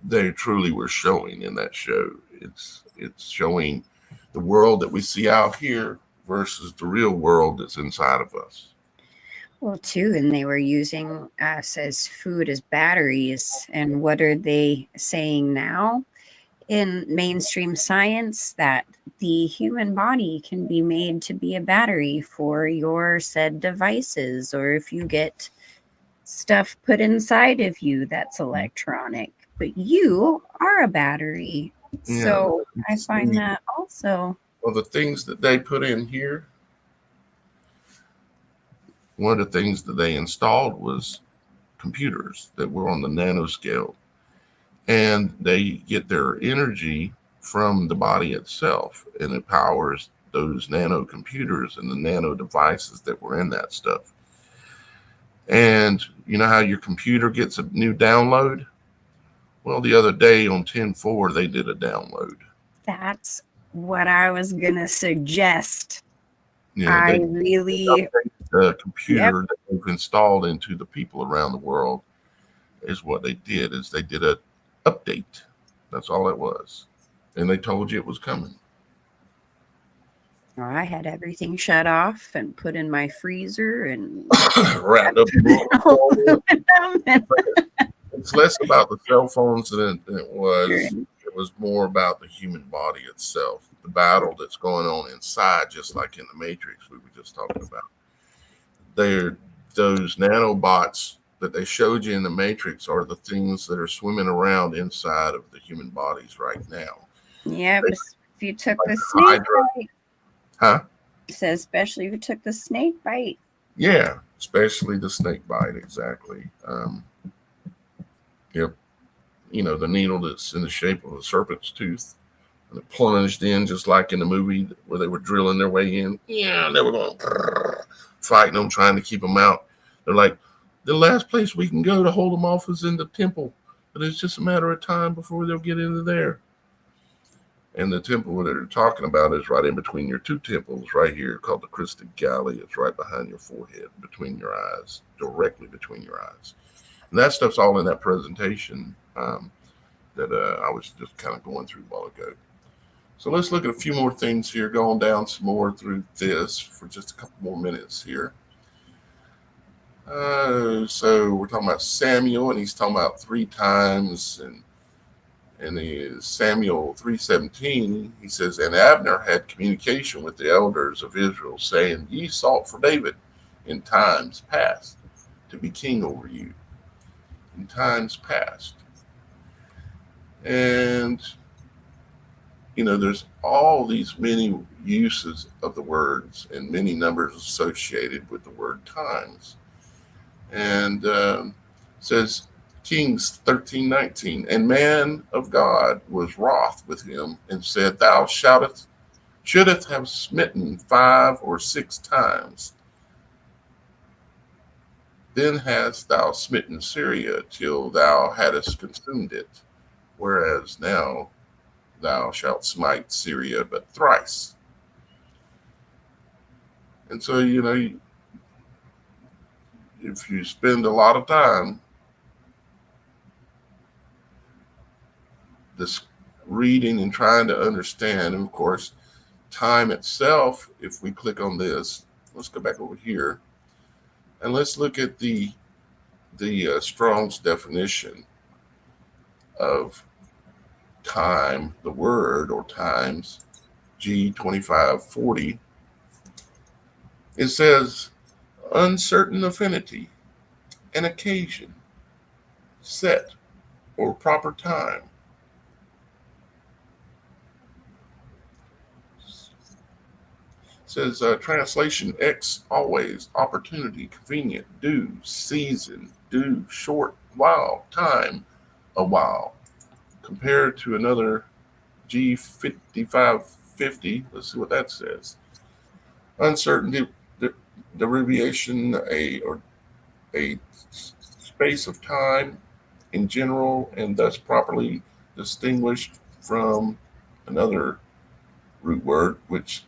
they truly were showing in that show. It's showing the world that we see out here versus the real world that's inside of us. Well, too, and they were using us as food as batteries. And what are they saying now in mainstream science? That the human body can be made to be a battery for your said devices, or if you get stuff put inside of you that's electronic, but you are a battery. Yeah. So I find that also. Well, the things that they put in here, one of the things that they installed was computers that were on the nanoscale, and they get their energy from the body itself, and it powers those nano computers and the nano devices that were in that stuff. And you know how your computer gets a new download? Well, the other day on 10/4, they did a download. That's what I was going to suggest. Yeah, I they really, update the yep. computer that they've installed into the people around the world. Is what they did, is they did a update. That's all it was, and they told you it was coming. I had everything shut off and put in my freezer and Wrapped up in foil. and It's less about the cell phones than it sure. was. It was more about the human body itself, the battle that's going on inside, just like in the Matrix we were just talking about. They're those nanobots that they showed you in the Matrix are the things that are swimming around inside of the human bodies right now. Yeah, They but if you took like the the snake Hydra, bite, huh? it says especially if you took the snake bite. Yeah, especially the snake bite. Exactly. Yep. You know, the needle that's in the shape of a serpent's tooth, and it plunged in just like in the movie where they were drilling their way in. Yeah, they were going fighting them, trying to keep them out. They're like, the last place we can go to hold them off is in the temple, but it's just a matter of time before they'll get into there. And the temple that they're talking about is right in between your two temples, right here, called the Crystal Galley. It's right behind your forehead, between your eyes, directly between your eyes. And that stuff's all in that presentation that I was just kind of going through a while ago. So let's look at a few more things here, going down some more through this for just a couple more minutes here. So we're talking about Samuel, and he's talking about three times, and in Samuel 3:17, he says, and Abner had communication with the elders of Israel, saying, Ye sought for David in times past to be king over you, in times past. And there's all these many uses of the words and many numbers associated with the word times. And says Kings 13:19, and man of God was wroth with him and said, Thou shouldst have smitten 5 or 6 times. Then hast thou smitten Syria till thou hadst consumed it, whereas now thou shalt smite Syria but thrice. And so, if you spend a lot of time this reading and trying to understand, and of course, time itself, if we click on this, let's go back over here and let's look at the Strong's definition of time, the word or times, G2540. It says uncertain affinity, an occasion, set or proper time. Says translation X always, opportunity, convenient, due, season, due, short, while, time, a while. Compared to another G5550, let's see what that says. Uncertainty, derivation, a space of time in general, and thus properly distinguished from another root word, which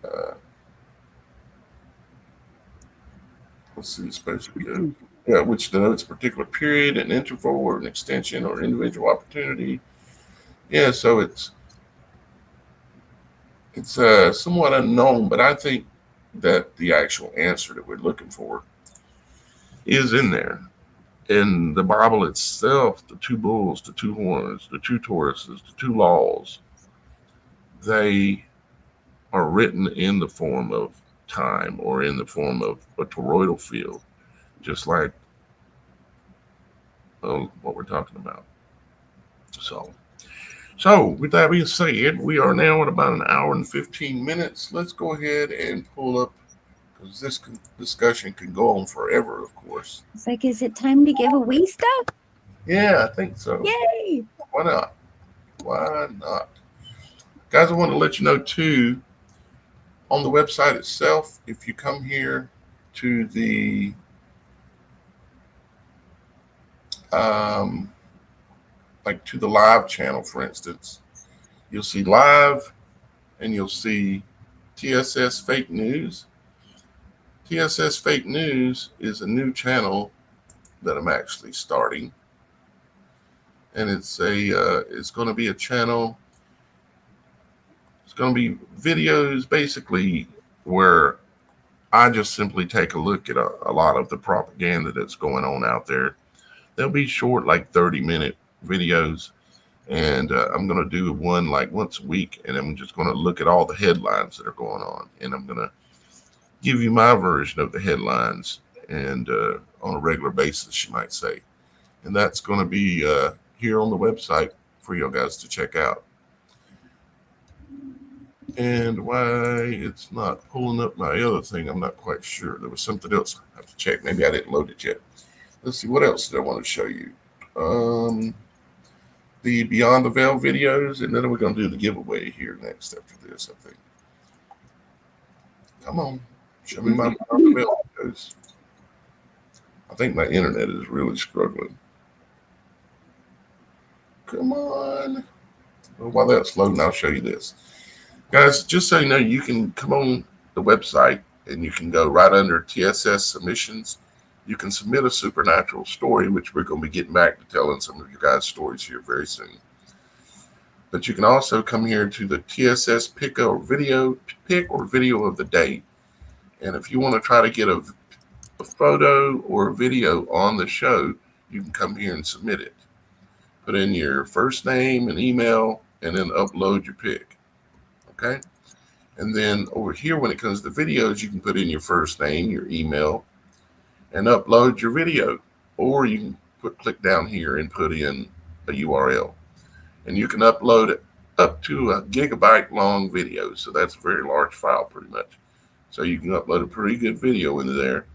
uh, let's see, especially yeah, which denotes a particular period, an interval, or an extension, or individual opportunity. Yeah, so it's somewhat unknown, but I think that the actual answer that we're looking for is in there. In the Bible itself, the two bulls, the two horns, the two Tauruses, the two laws, they are written in the form of time or in the form of a toroidal field, just like what we're talking about. So, so with that being said, we are now at about an hour and 15 minutes. Let's go ahead and pull up because this discussion can go on forever, of course. It's like, is it time to give away stuff? Yeah, I think so. Yay! Why not? Why not? Guys, I want to let you know too on the website itself, if you come here to the um, like to the live channel, for instance, you'll see live and you'll see TSS Fake News. TSS Fake News is a new channel that I'm actually starting, and it's going to be a channel It's going to be videos basically where I just simply take a look at a lot of the propaganda that's going on out there. They'll be short, like 30-minute videos. And I'm going to do one like once a week. And I'm just going to look at all the headlines that are going on. And I'm going to give you my version of the headlines and on a regular basis, you might say. And that's going to be here on the website for you guys to check out. And why it's not pulling up my other thing, I'm not quite sure. There was something else I have to check. Maybe I didn't load it yet. Let's see, what else did I want to show you? Um, the Beyond the Veil videos, and then we're going to do the giveaway here next after this, I think. Come on, show me my Beyond the Veil videos. I think my internet is really struggling. Come on. Well, while that's loading, I'll show you this. Guys, just so you know, you can come on the website and you can go right under TSS submissions. You can submit a supernatural story, which we're going to be getting back to telling some of you guys' stories here very soon. But you can also come here to the TSS pick or video of the day. And if you want to try to get a photo or a video on the show, you can come here and submit it. Put in your first name and email, and then upload your pic. Okay? And then over here, when it comes to videos, you can put in your first name, your email, and upload your video. Or you can click down here and put in a URL. And you can upload it up to a gigabyte long video. So that's a very large file, pretty much. So you can upload a pretty good video into there.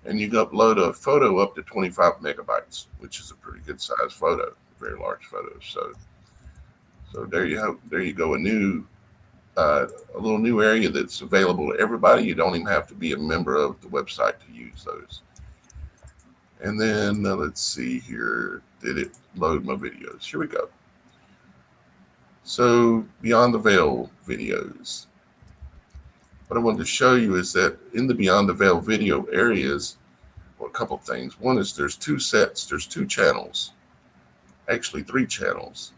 And you can upload a photo up to 25 megabytes, which is a pretty good size photo, very large photo. So there you have, there you go, a little new area that's available to everybody. You don't even have to be a member of the website to use those. And then let's see here. Did it load my videos? Here we go. So Beyond the Veil videos. What I wanted to show you is that in the Beyond the Veil video areas, well, a couple things. One is there's two channels, actually three channels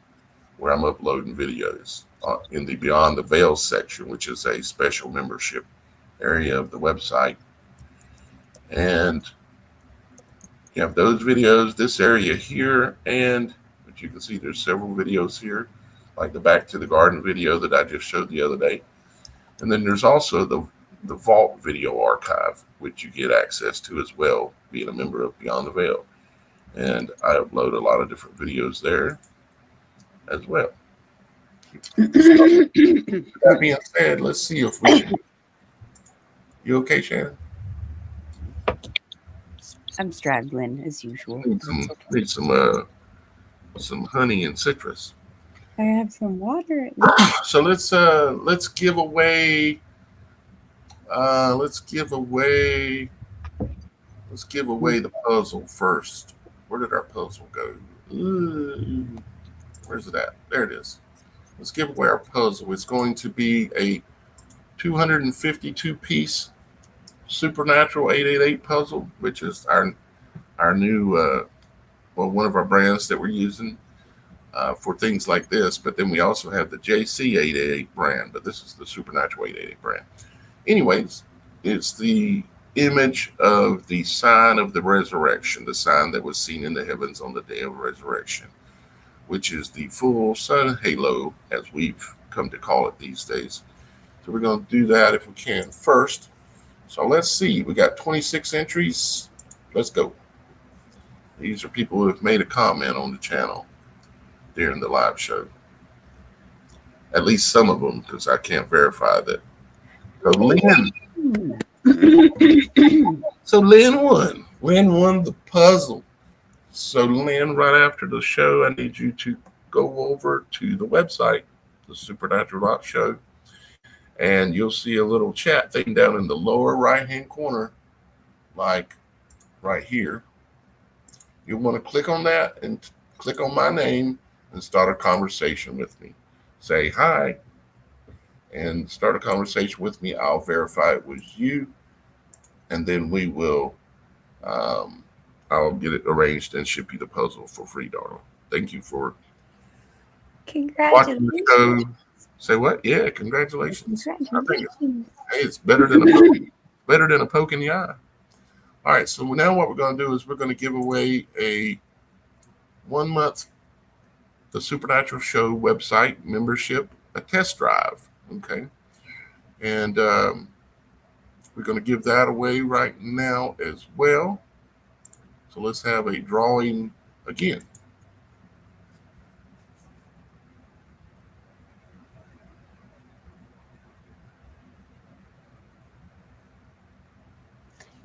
where I'm uploading videos in the Beyond the Veil section, which is a special membership area of the website. And you have those videos, this area here, and but you can see there's several videos here, like the Back to the Garden video that I just showed the other day. And then there's also the Vault video archive, which you get access to as well, being a member of Beyond the Veil. And I upload a lot of different videos there as well. That being said, let's see if we can. You okay, Shannon? I'm struggling as usual. Need some honey and citrus. I have some water. So let's give away let's give away the puzzle first. Where did our puzzle go? Ooh, where's it at? There it is. Let's give away our puzzle. It's going to be a 252 piece Supernatural 888 puzzle, which is our new well, one of our brands that we're using for things like this. But then we also have the JC 888 brand, but this is the Supernatural 888 brand. Anyways, it's the image of the sign of the resurrection, the sign that was seen in the heavens on the day of resurrection, which is the full sun halo, as we've come to call it these days. So we're going to do that if we can first. So let's see. We got 26 entries. Let's go. These are people who have made a comment on the channel during the live show. At least some of them, because I can't verify that. So Lynn won. Lynn won the puzzle. So Lynn, right after the show, I need you to go over to the website, the Supernatural Show, and you'll see a little chat thing down in the lower right-hand corner, like right here. You'll want to click on that and click on my name and start a conversation with me. Say hi and start a conversation with me. I'll verify it was you, and then we will I'll get it arranged and ship you the puzzle for free, darling. Thank you for watching the show. Say what? Yeah, congratulations. I think Congratulations. it's better than a poke in the eye. All right, so now what we're going to do is we're going to give away a 1 month the Supernatural Show website membership, a test drive. Okay, and we're going to give that away right now as well. So let's have a drawing again.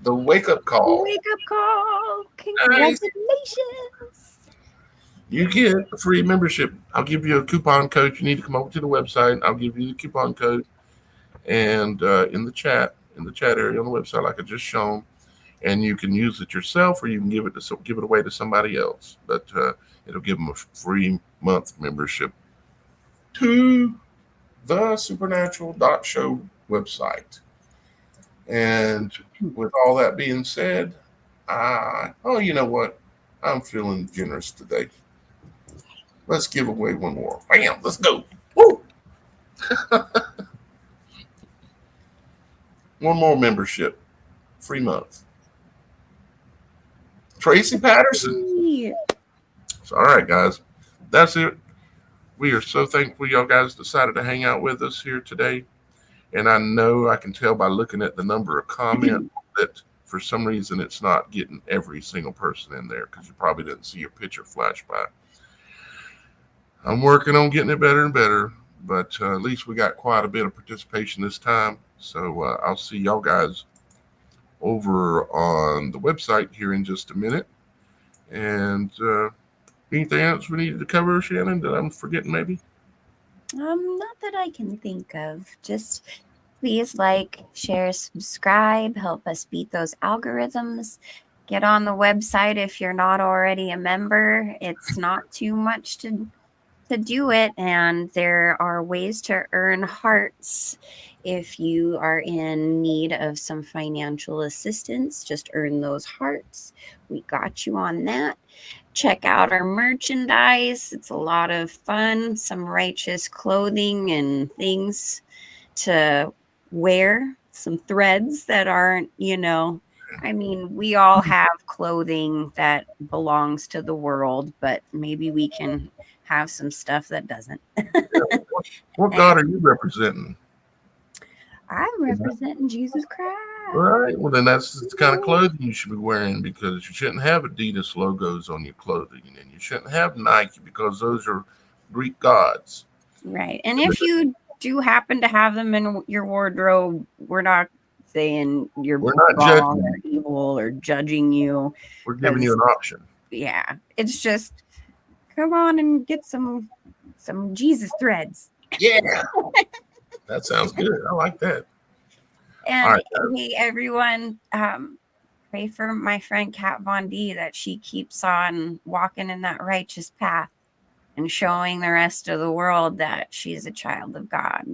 The wake up call. Wake up call. Nice. Congratulations. You get a free membership. I'll give you a coupon code. You need to come over to the website. I'll give you the coupon code and in the chat area on the website, like I just shown, and you can use it yourself, or you can give it away to somebody else. But it'll give them a free month membership to the Supernatural.show website. And with all that being said, you know what? I'm feeling generous today. Let's give away one more. Bam! Let's go. Woo! One more membership, free month. Tracy Patterson. Yay. So, all right, guys, that's it. We are so thankful y'all guys decided to hang out with us here today. And I know I can tell by looking at the number of comments that for some reason it's not getting every single person in there because you probably didn't see your picture flash by. I'm working on getting it better and better, but at least we got quite a bit of participation this time. So I'll see y'all guys over on the website here in just a minute. And anything else we needed to cover, Shannon, that I'm forgetting maybe? Not that I can think of. Just please like, share, subscribe, help us beat those algorithms. Get on the website if you're not already a member. It's not too much to do it, and there are ways to earn hearts if you are in need of some financial assistance. Just earn those hearts. We got you on that. Check out our merchandise. It's a lot of fun. Some righteous clothing and things to wear. Some threads that aren't, I mean, we all have clothing that belongs to the world, but maybe we can have some stuff that doesn't. What God are you representing? I'm representing Jesus Christ. Right. Well, then that's the kind of clothing you should be wearing, because you shouldn't have Adidas logos on your clothing, and you shouldn't have Nike because those are Greek gods. Right. And if you do happen to have them in your wardrobe, we're not saying you're not wrong judging. or evil or judging you. We're giving you an option. Yeah. It's just come on and get some Jesus threads. Yeah. That sounds good. I like that. And right, hey, everyone, pray for my friend Kat Von D that she keeps on walking in that righteous path and showing the rest of the world that she's a child of God.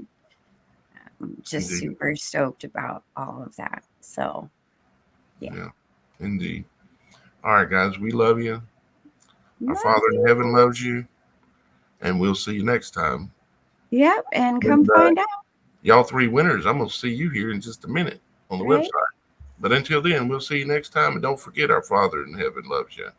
Just Indeed. Super stoked about all of that. So, yeah. Indeed. All right, guys, we love you. Our Father in heaven loves you. And we'll see you next time. Yep, and come find out. Y'all three winners, I'm going to see you here in just a minute on the website. But until then, we'll see you next time. And don't forget, our Father in heaven loves you.